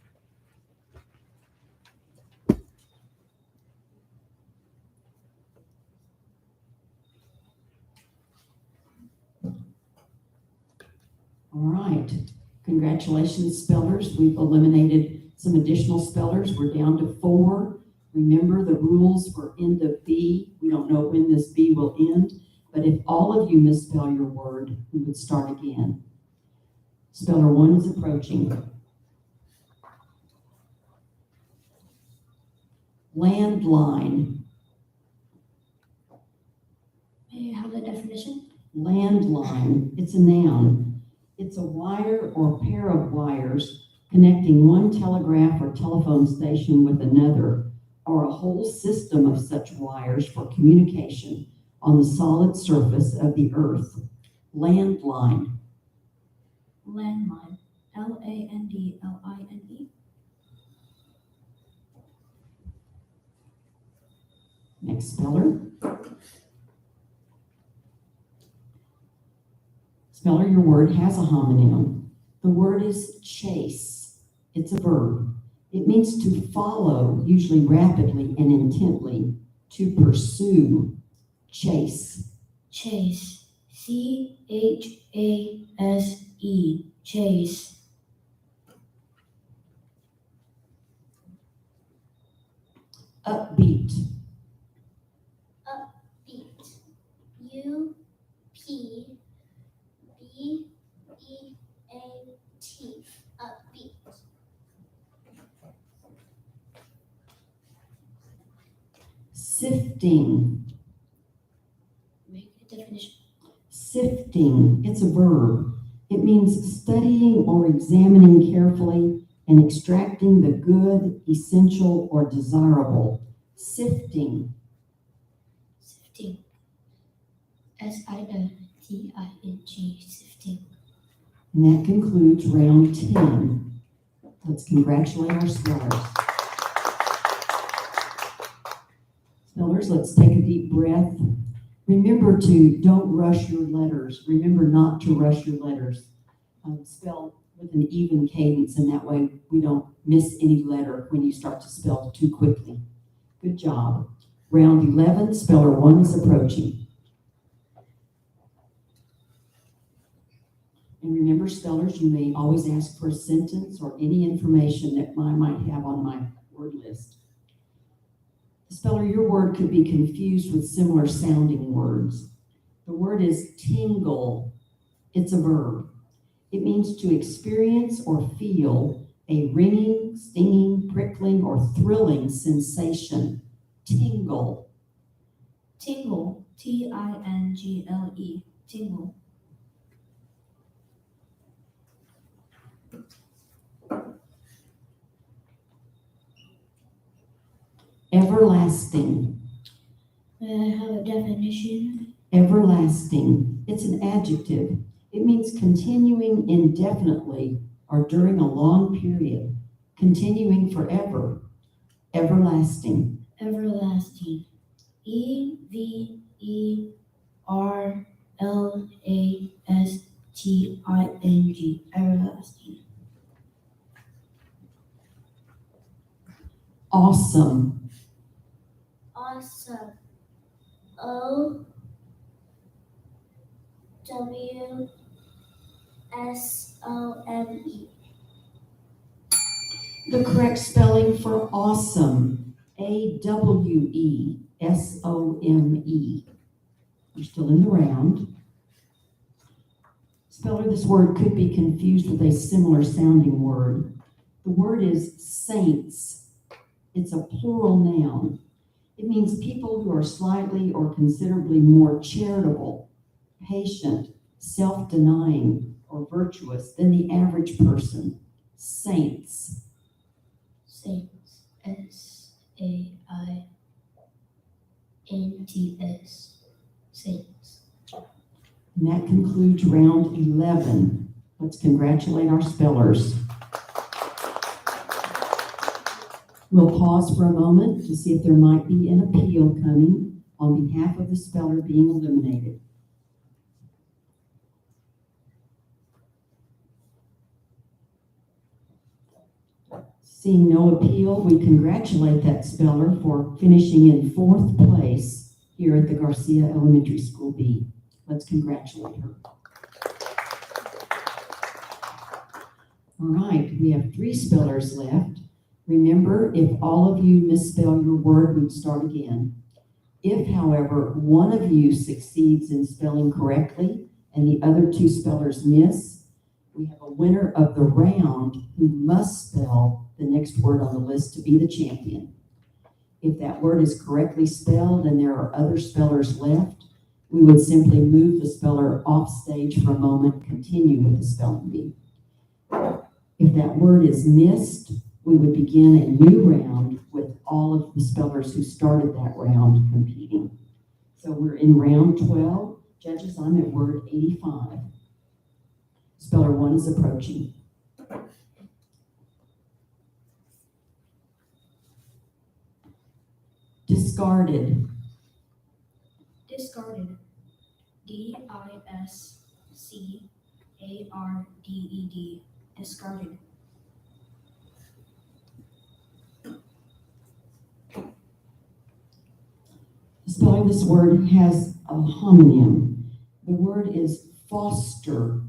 All right. Congratulations, spellers. We've eliminated some additional spellers. We're down to 4. Remember the rules for end of B. We don't know when this B will end, but if all of you misspell your word, we would start again. Speller 1 is approaching. Landline. May I have the definition? Landline. It's a noun. It's a wire or pair of wires connecting one telegraph or telephone station with another, or a whole system of such wires for communication on the solid surface of the earth. Landline. Landline. L-A-N-D-L-I-N-E. Next speller. Speller, your word has a homonym. The word is chase. It's a verb. It means to follow, usually rapidly and intently, to pursue. Chase. Chase. C-H-A-S-E. Chase. Upbeat. Upbeat. U-P-B-E-A-T. Upbeat. Sifting. Make a definition. Sifting. It's a verb. It means studying or examining carefully and extracting the good, essential, or desirable. Sifting. Sifting. S-I-F-T-I-N-G. Sifting. And that concludes round 10. Let's congratulate our spellers. Spellers, let's take a deep breath. Remember to don't rush your letters. Remember not to rush your letters. Spell with an even cadence, and that way we don't miss any letter when you start to spell too quickly. Good job. Round 11, speller 1 is approaching. And remember, spellers, you may always ask for a sentence or any information that I might have on my word list. Speller, your word could be confused with similar sounding words. The word is tingle. It's a verb. It means to experience or feel a ringing, stinging, prickling, or thrilling sensation. Tingle. Tingle. T-I-N-G-L-E. Tingle. Everlasting. May I have a definition? Definition. Everlasting. It's an adjective. It means continuing indefinitely or during a long period, continuing forever. Everlasting. Everlasting. EVERLASTING. Everlasting. Awesome. Awesome. OWSOME. The correct spelling for awesome. AWESOME. We're still in the round. Speller, this word could be confused with a similar sounding word. The word is saints. It's a plural noun. It means people who are slightly or considerably more charitable, patient, self-denying, or virtuous than the average person. Saints. Saints. SAINTS. Saints. And that concludes round 11. Let's congratulate our spellers. We'll pause for a moment to see if there might be an appeal coming on behalf of the speller being eliminated. Seeing no appeal, we congratulate that speller for finishing in 4th place here at the Garcia Elementary School B. Let's congratulate her. All right, we have 3 spellers left. Remember, if all of you misspell your word, we'd start again. If, however, one of you succeeds in spelling correctly and the other 2 spellers miss, we have a winner of the round who must spell the next word on the list to be the champion. If that word is correctly spelled and there are other spellers left, we would simply move the speller off stage for a moment, continue with the spelling bee. If that word is missed, we would begin a new round with all of the spellers who started that round competing. So we're in round 12. Judges, I'm at word 85. Speller 1 is approaching. Discarded. Discarded. DISCARDED. Discarded. The spelling of this word has a homonym. The word is foster.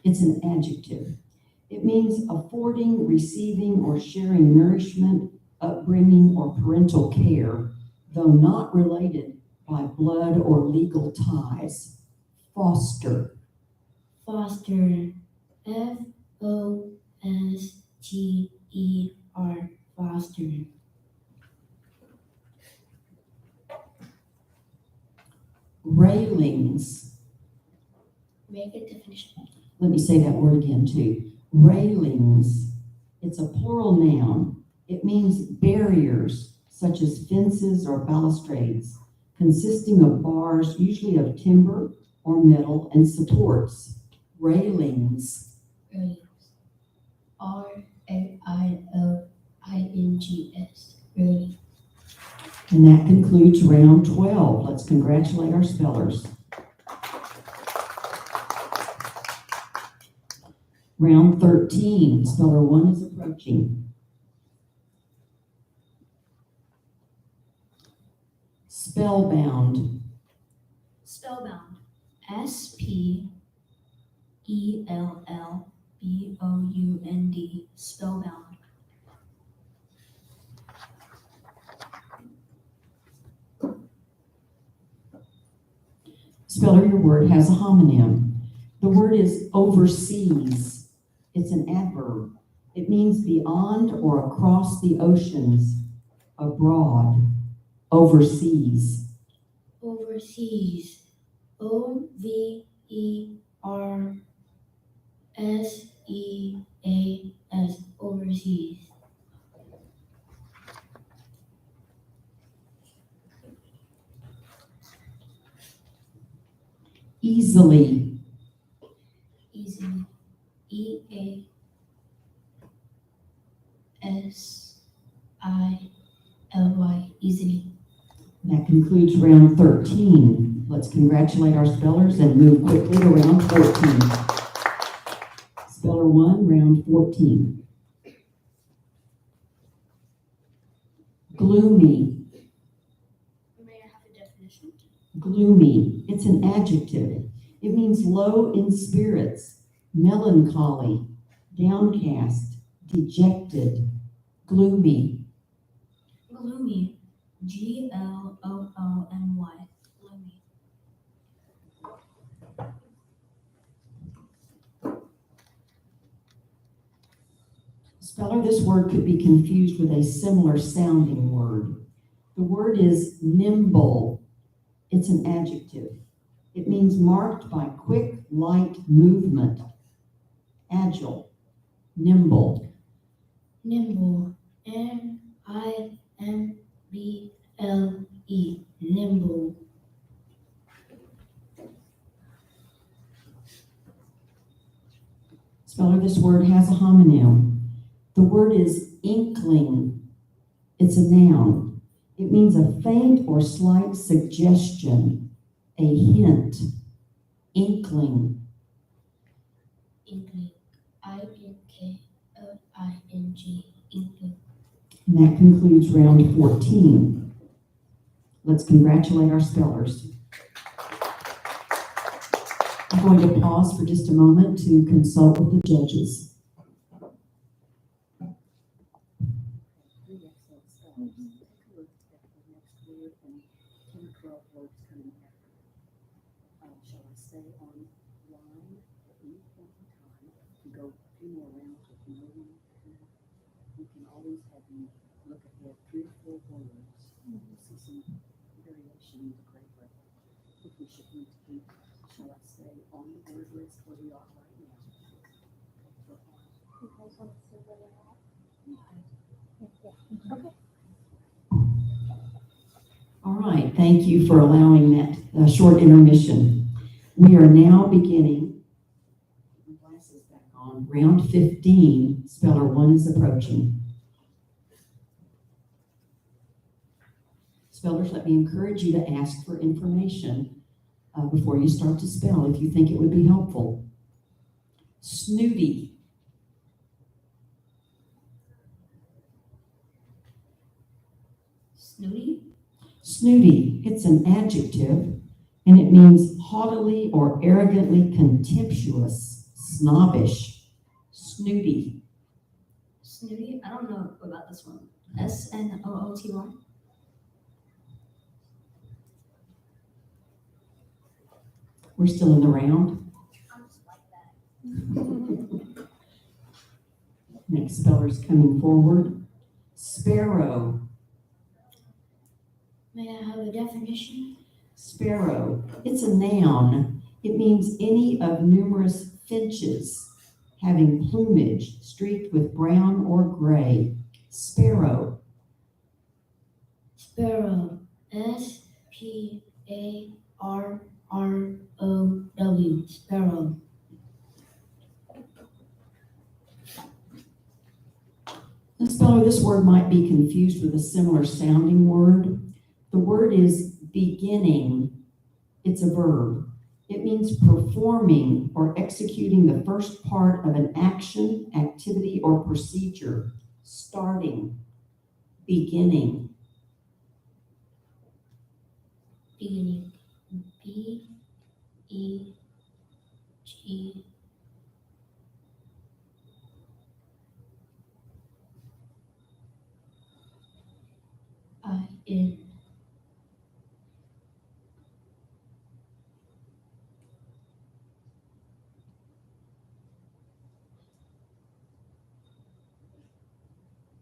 It's an adjective. It means affording, receiving, or sharing nourishment, upbringing, or parental care, though not related by blood or legal ties. Foster. Foster. FOSTER. Foster. Railings. Make a definition. Let me say that word again too. Railings. It's a plural noun. It means barriers, such as fences or balustrades, consisting of bars, usually of timber or metal, and supports. Railings. Railings. RAILINGS. Railings. And that concludes round 12. Let's congratulate our spellers. Round 13, speller 1 is approaching. Spellbound. Spellbound. SPELLBOUND. Spellbound. Speller, your word has a homonym. The word is overseas. It's an adverb. It means beyond or across the oceans, abroad, overseas. Overseas. OVERSEAS. Overseas. Easily. Easily. EASILY. Easily. That concludes round 13. Let's congratulate our spellers and move quickly to round 14. Speller 1, round 14. Gloomy. May I have a definition? Gloomy. It's an adjective. It means low in spirits, melancholy, downcast, dejected, gloomy. Gloomy. GLOOMY. Gloomy. Speller, this word could be confused with a similar sounding word. The word is nimble. It's an adjective. It means marked by quick, light movement. Agile, nimble. Nimble. NIMBLE. Nimble. Speller, this word has a homonym. The word is inkling. It's a noun. It means a faint or slight suggestion, a hint, inkling. Inkling. INKLING. Inkling. And that concludes round 14. Let's congratulate our spellers. I'm going to pause for just a moment to consult with the judges. Three excellent spellers. Take a look at the next word and 10 or 12 words coming after it. Shall I stay on line at any point in time to go a few more rounds with no one? We can always have you look ahead 3 or 4 words. We'll see some variation in the grade level. If we should need to keep, shall I stay on the word list where we are right now? All right, thank you for allowing that short intermission. We are now beginning, put my glasses back on, round 15, speller 1 is approaching. Spellers, let me encourage you to ask for information before you start to spell if you think it would be helpful. Snooty. Snooty. Snooty, it's an adjective, and it means haughtily or arrogantly contemptuous, snobbish. Snooty. Snooty. I don't know about this one. SNOOTY. We're still in the round. I'm just like that. Next speller's coming forward. Sparrow. May I have a definition? Sparrow, it's a noun. It means any of numerous finches having plumage streaked with brown or gray. Sparrow. Sparrow. SPARROW. Sparrow. And speller, this word might be confused with a similar sounding word. The word is beginning. It's a verb. It means performing or executing the first part of an action, activity, or procedure. Starting. Beginning. Beginning. BEG. IN.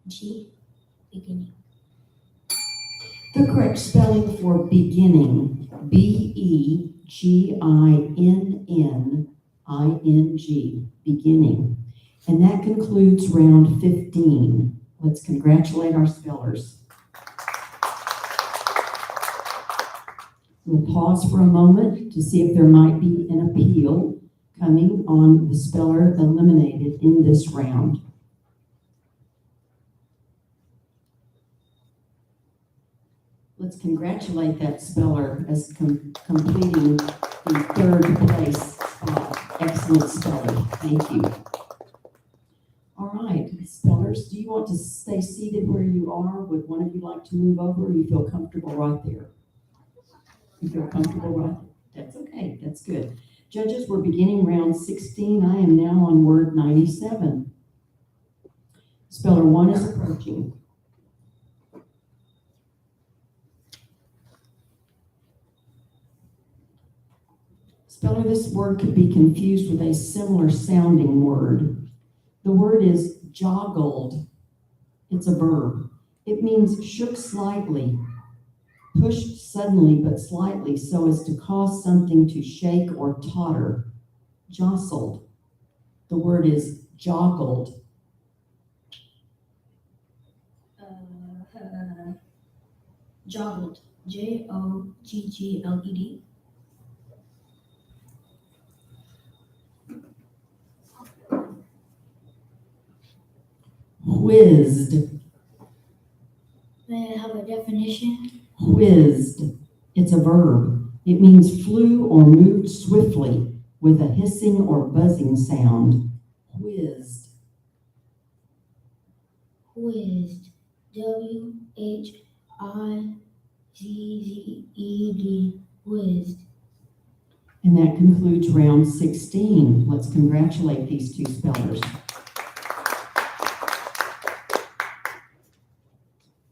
G. Beginning. The correct spelling for beginning, BEGINNING, beginning. And that concludes round 15. Let's congratulate our spellers. We'll pause for a moment to see if there might be an appeal coming on the speller eliminated in this round. Let's congratulate that speller as completing the third place spot. Excellent speller. Thank you. All right, spellers, do you want to stay seated where you are? Would one of you like to move over, or you feel comfortable right there? You feel comfortable right there? That's okay. That's good. Judges, we're beginning round 16. I am now on word 97. Speller 1 is approaching. Speller, this word could be confused with a similar sounding word. The word is joggled. It's a verb. It means shook slightly, pushed suddenly but slightly so as to cause something to shake or totter. Jostled. The word is joggled. Joggled. Joggled. Whizzed. May I have a definition? Whizzed. It's a verb. It means flew or moved swiftly with a hissing or buzzing sound. Whizzed. Whizzed. W-H-I-Z-Z-E-D. Whizzed. And that concludes round 16. Let's congratulate these two spellers.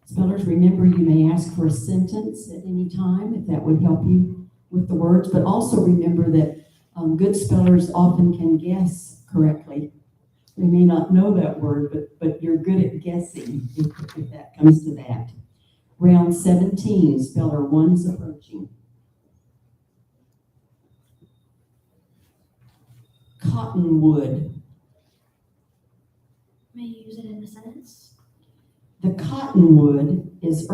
Spellers, remember you may ask for a sentence at any time if that would help you with the words, but also remember that good spellers often can guess correctly. They may not know that word, but you're good at guessing if that comes to that. Round 17, speller 1 is approaching. Cottonwood. May you use it in a sentence? The cottonwood is in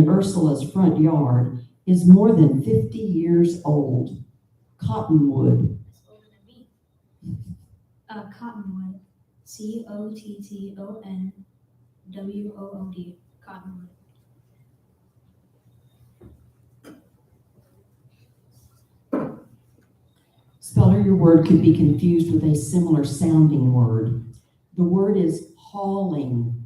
Ursula's front yard is more than 50 years old. Cottonwood. It's older than me. Cottonwood. Cottonwood. Cottonwood. Speller, your word could be confused with a similar sounding word. The word is hauling.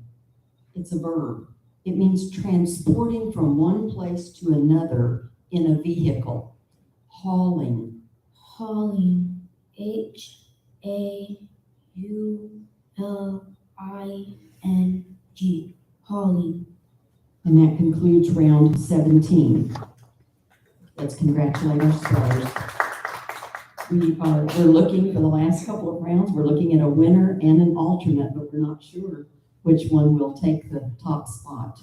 It's a verb. It means transporting from one place to another in a vehicle. Hauling. Hauling. H-A-U-L-I-N-G. Hauling. And that concludes round 17. Let's congratulate our spellers. We're looking for the last couple of rounds. We're looking at a winner and an alternate, but we're not sure which one will take the top spot.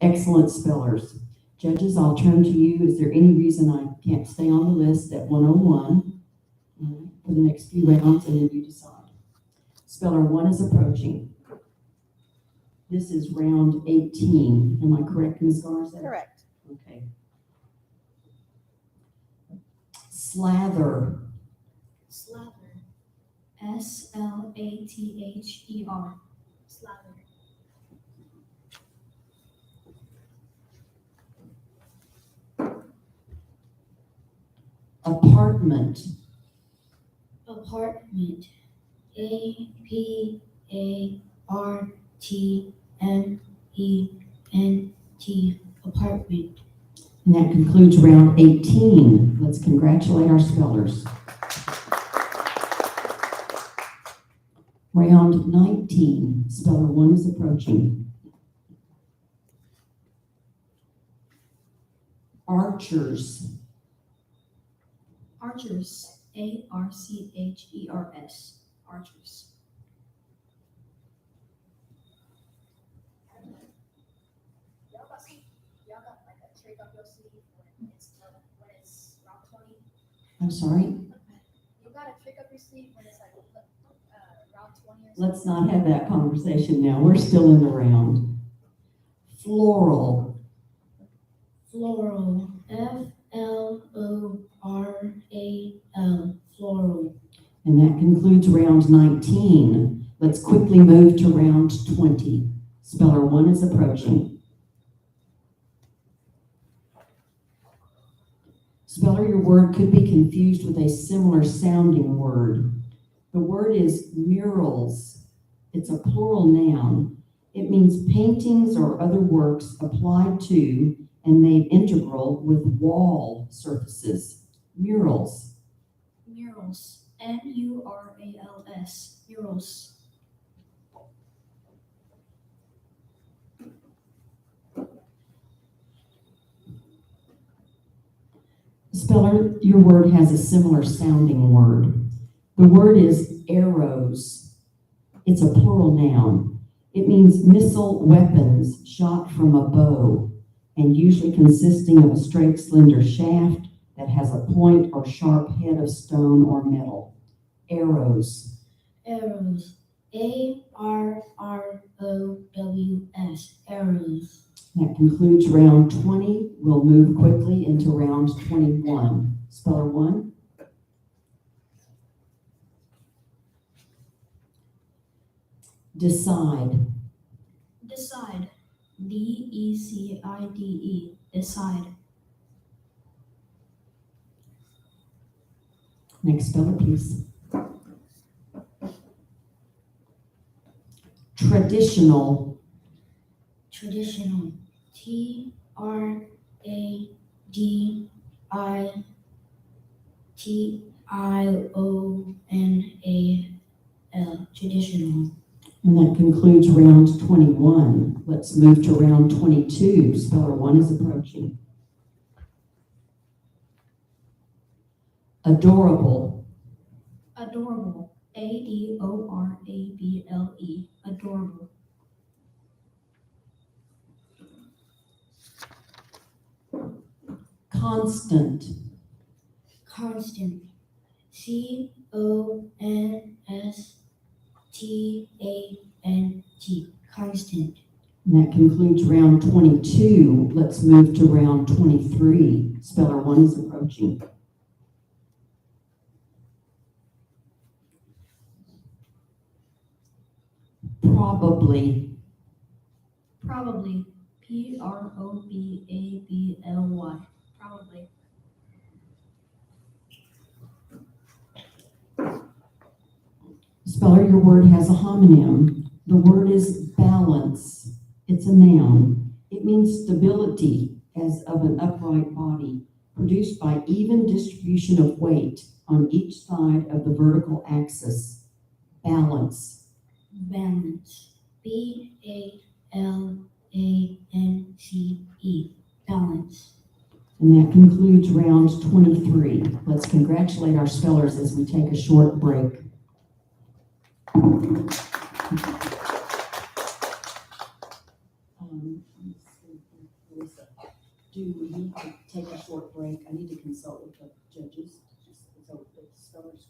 Excellent spellers. Judges, I'll turn to you. Is there any reason I can't stay on the list at 101 for the next few rounds, and then you decide? Speller 1 is approaching. This is round 18. Am I correct, Ms. Garza? Correct. Okay. Slather. Slather. S-L-A-T-H-E-R. Slather. Apartment. Apartment. A-P-A-R-T-M-E-N-T. Apartment. And that concludes round 18. Let's congratulate our spellers. Round 19, speller 1 is approaching. Archers. Archers. A-R-C-H-E-R-S. Archers. Y'all got like a trick up your sleeve when it's round 20. I'm sorry? You got a trick up your sleeve when it's like round 20 or something. Let's not have that conversation now. We're still in the round. Floral. Floral. Floral, floral. And that concludes round 19. Let's quickly move to round 20. Speller 1 is approaching. Speller, your word could be confused with a similar sounding word. The word is murals. It's a plural noun. It means paintings or other works applied to and made integral with wall surfaces. Murals. Murals. Murals. Murals. Speller, your word has a similar sounding word. The word is arrows. It's a plural noun. It means missile weapons shot from a bow and usually consisting of a straight, slender shaft that has a point or sharp head of stone or metal. Arrows. Arrows. Arrows. Arrows. That concludes round 20. We'll move quickly into round 21. Speller 1. Decide. Decide. Decide. Decide. Next speller, please. Traditional. Traditional. Traditional. Traditional. And that concludes round 21. Let's move to round 22. Speller 1 is approaching. Adorable. Adorable. Adorable. Adorable. Constant. Constant. Constant. Constant. And that concludes round 22. Let's move to round 23. Speller 1 is approaching. Probably. Probably. Probably. Probably. Speller, your word has a homonym. The word is balance. It's a noun. It means stability as of an upright body, produced by even distribution of weight on each side of the vertical axis. Balance. Balance. Balance. Balance. And that concludes round 23. Let's congratulate our spellers as we take a short break. Do we need to take a short break? I need to consult with the judges. So the spellers.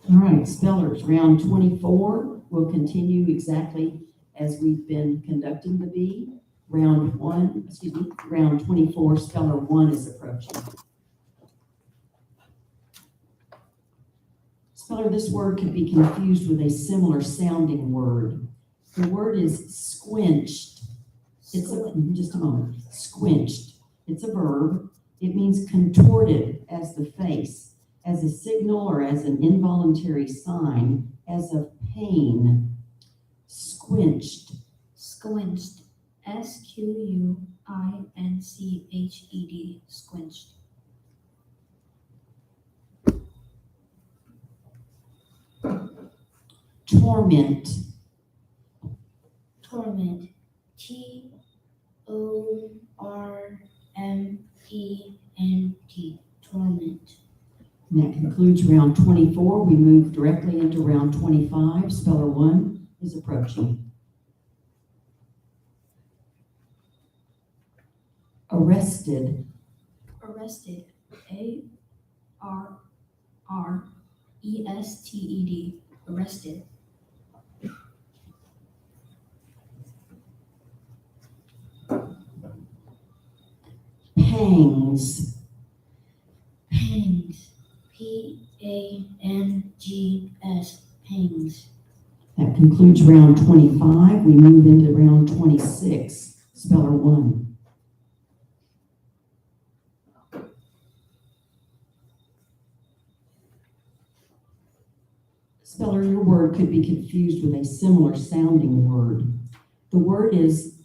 All right, spellers, round 24 will continue exactly as we've been conducting the bee. Round 24, speller 1 is approaching. Speller, this word could be confused with a similar sounding word. The word is squinched. Just a moment. Squinched. It's a verb. It means contorted as the face, as a signal or as an involuntary sign, as of pain. Squinched. Squinched. SQUINCHED. Squinched. Torment. Torment. TORMENT. Torment. And that concludes round 24. We move directly into round 25. Speller 1 is approaching. Arrested. Arrested. ARRESTED. Arrested. Pangs. Pangs. PANGS. Pangs. That concludes round 25. We move into round 26. Speller 1. Speller, your word could be confused with a similar sounding word. The word is,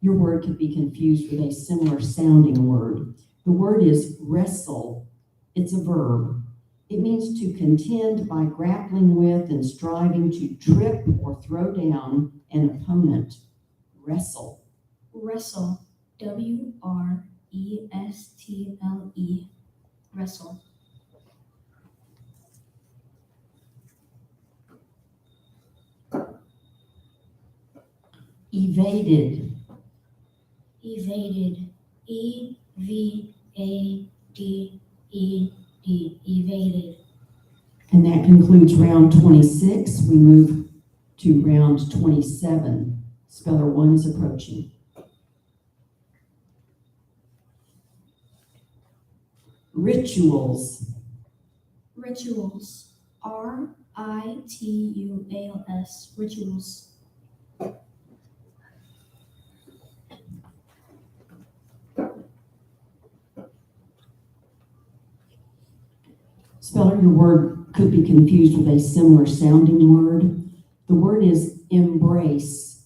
your word could be confused with a similar sounding word. The word is wrestle. It's a verb. It means to contend by grappling with and striving to trip or throw down an opponent. Wrestle. Wrestle. WRESTLE. Wrestle. Evaded. Evaded. EVADED. Evaded. And that concludes round 26. We move to round 27. Speller 1 is approaching. Rituals. Rituals. RITUALS. Rituals. Speller, your word could be confused with a similar sounding word. The word is embrace.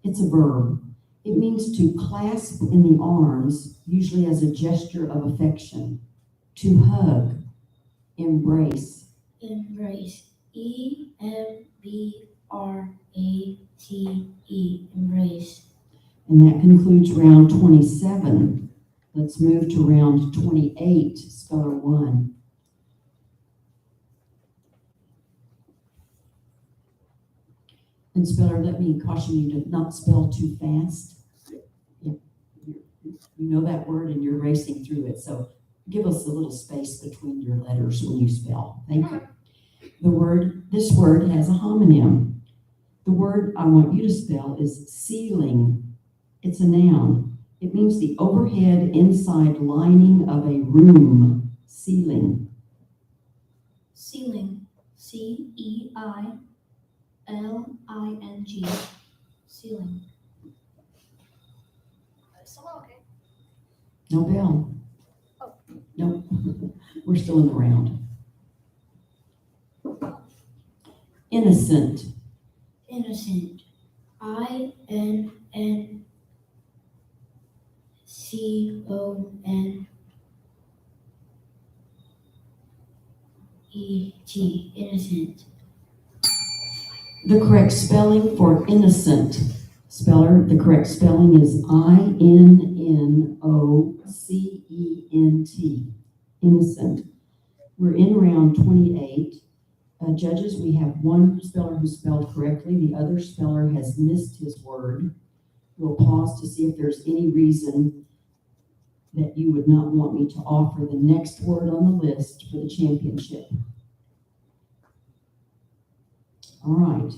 It's a verb. It means to clasp in the arms, usually as a gesture of affection. To hug. Embrace. Embrace. EMBRACE. Embrace. And that concludes round 27. Let's move to round 28, speller 1. And speller, let me caution you to not spell too fast. You know that word and you're racing through it, so give us a little space between your letters when you spell. Thank you. This word has a homonym. The word I want you to spell is ceiling. It's a noun. It means the overhead inside lining of a room. Ceiling. Ceiling. CEILING. Ceiling. Someone okay? No bell. Oh. Nope. We're still in the round. Innocent. Innocent. INNCONET. Innocent. The correct spelling for innocent, speller, the correct spelling is INNOCENT. Innocent. We're in round 28. Judges, we have one speller who spelled correctly. The other speller has missed his word. We'll pause to see if there's any reason that you would not want me to offer the next word on the list for the championship? All right.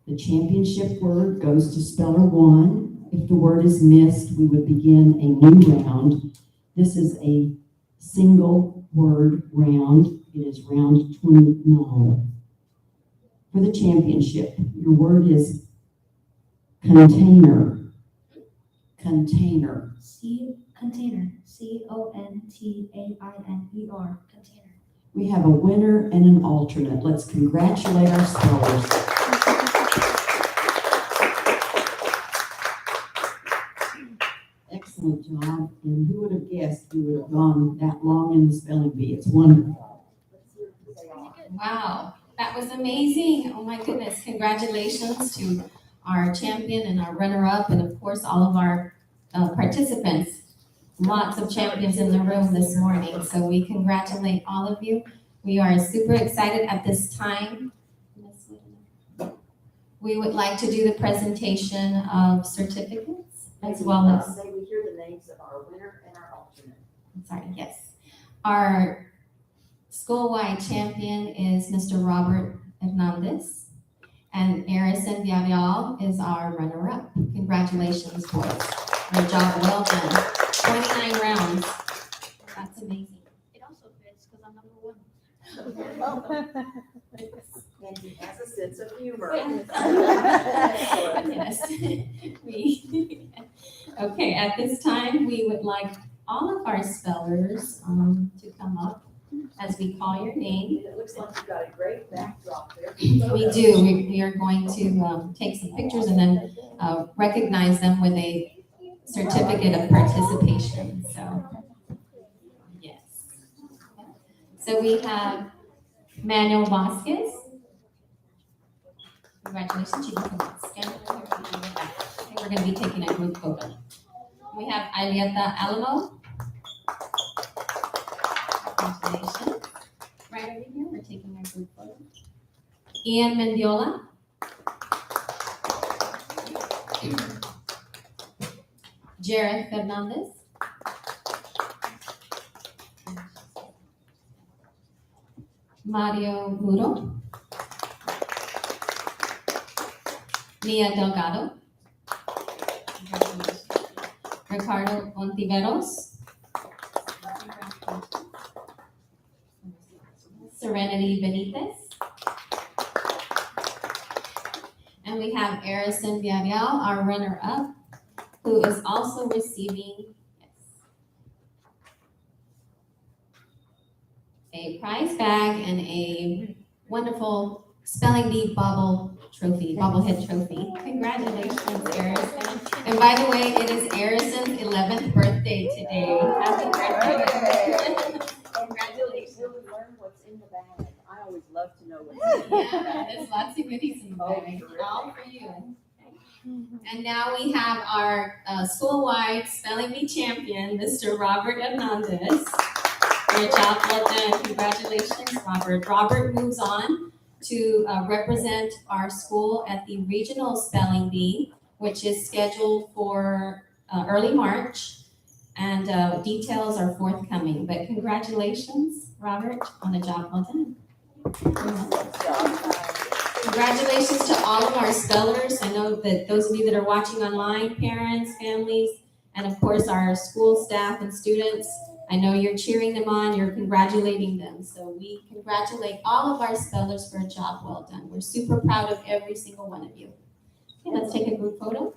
The championship word goes to speller 1. If the word is missed, we would begin a new round. This is a single word round. It is round 29. For the championship, your word is container. Container. Container. CONTAINER. Container. We have a winner and an alternate. Let's congratulate our spellers. Excellent job. And who would have guessed we would have gone that long in the spelling bee? It's wonderful. Wow, that was amazing. Oh my goodness. Congratulations to our champion and our runner-up, and of course, all of our participants. Lots of champions in the room this morning, so we congratulate all of you. We are super excited at this time. We would like to do the presentation of certificates as well as, May we hear the names of our winner and our alternate? I'm sorry, yes. Our school-wide champion is Mr. Robert Hernandez, and Arison Villarreal is our runner-up. Congratulations, boys. Your job well done. 29 rounds. That's amazing. It also fits because I'm number 1. And he has a sense of humor. Yes. Okay, at this time, we would like all of our spellers to come up as we call your name. It looks like you got a great backdrop there. We do. We are going to take some pictures and then recognize them with a certificate of participation. So, yes. So we have Manuel Vasquez. Congratulations, you can come up. Stand over here and do your back. Okay, we're going to be taking a group photo. We have Alieta Alamo. Congratulations. Right over here, we're taking a group photo. Ian Mendiola. Jared Fernandez. Mario Muro. Mia Delgado. Ricardo Ontiveros. Serenity Benitez. And we have Arison Villarreal, our runner-up, who is also receiving a prize bag and a wonderful Spelling Bee bobblehead trophy. Congratulations, Arison. And by the way, it is Arison's 11th birthday today. Happy birthday. Congratulations. Really learn what's in the bag. I always love to know what's in the Yeah, bag. there's lots of goodies in the Oh, bag, all for you. And now we have our school-wide Spelling Bee champion, Mr. Robert Hernandez. Great job, well done. Congratulations, Robert. Robert moves on to represent our school at the Regional Spelling Bee, which is scheduled for early March, and details are forthcoming. But congratulations, Robert, on a job well done. Congratulations to all of our spellers. I know that those of you that are watching online, parents, families, and of course our school staff and students, I know you're cheering them on, you're congratulating them. So we congratulate all of our spellers for a job well done. We're super proud of every single one of you. Okay, let's take a group photo.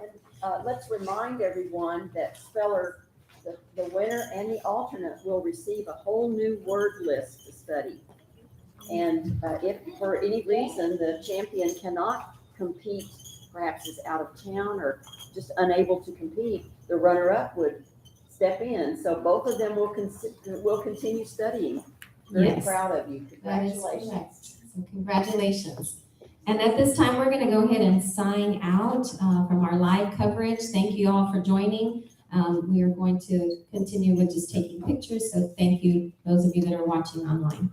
Let's remind everyone that the winner and the alternate will receive a whole new word list to study. And if for any reason the champion cannot compete, perhaps is out of town or just unable to compete, the runner-up would step in. So both of them will continue studying. Very Yes. proud of you. That is Congratulations. correct. So congratulations. And at this time, we're going to go ahead and sign out from our live coverage. Thank you all for joining. We are going to continue with just taking pictures. So thank you, those of you that are watching online.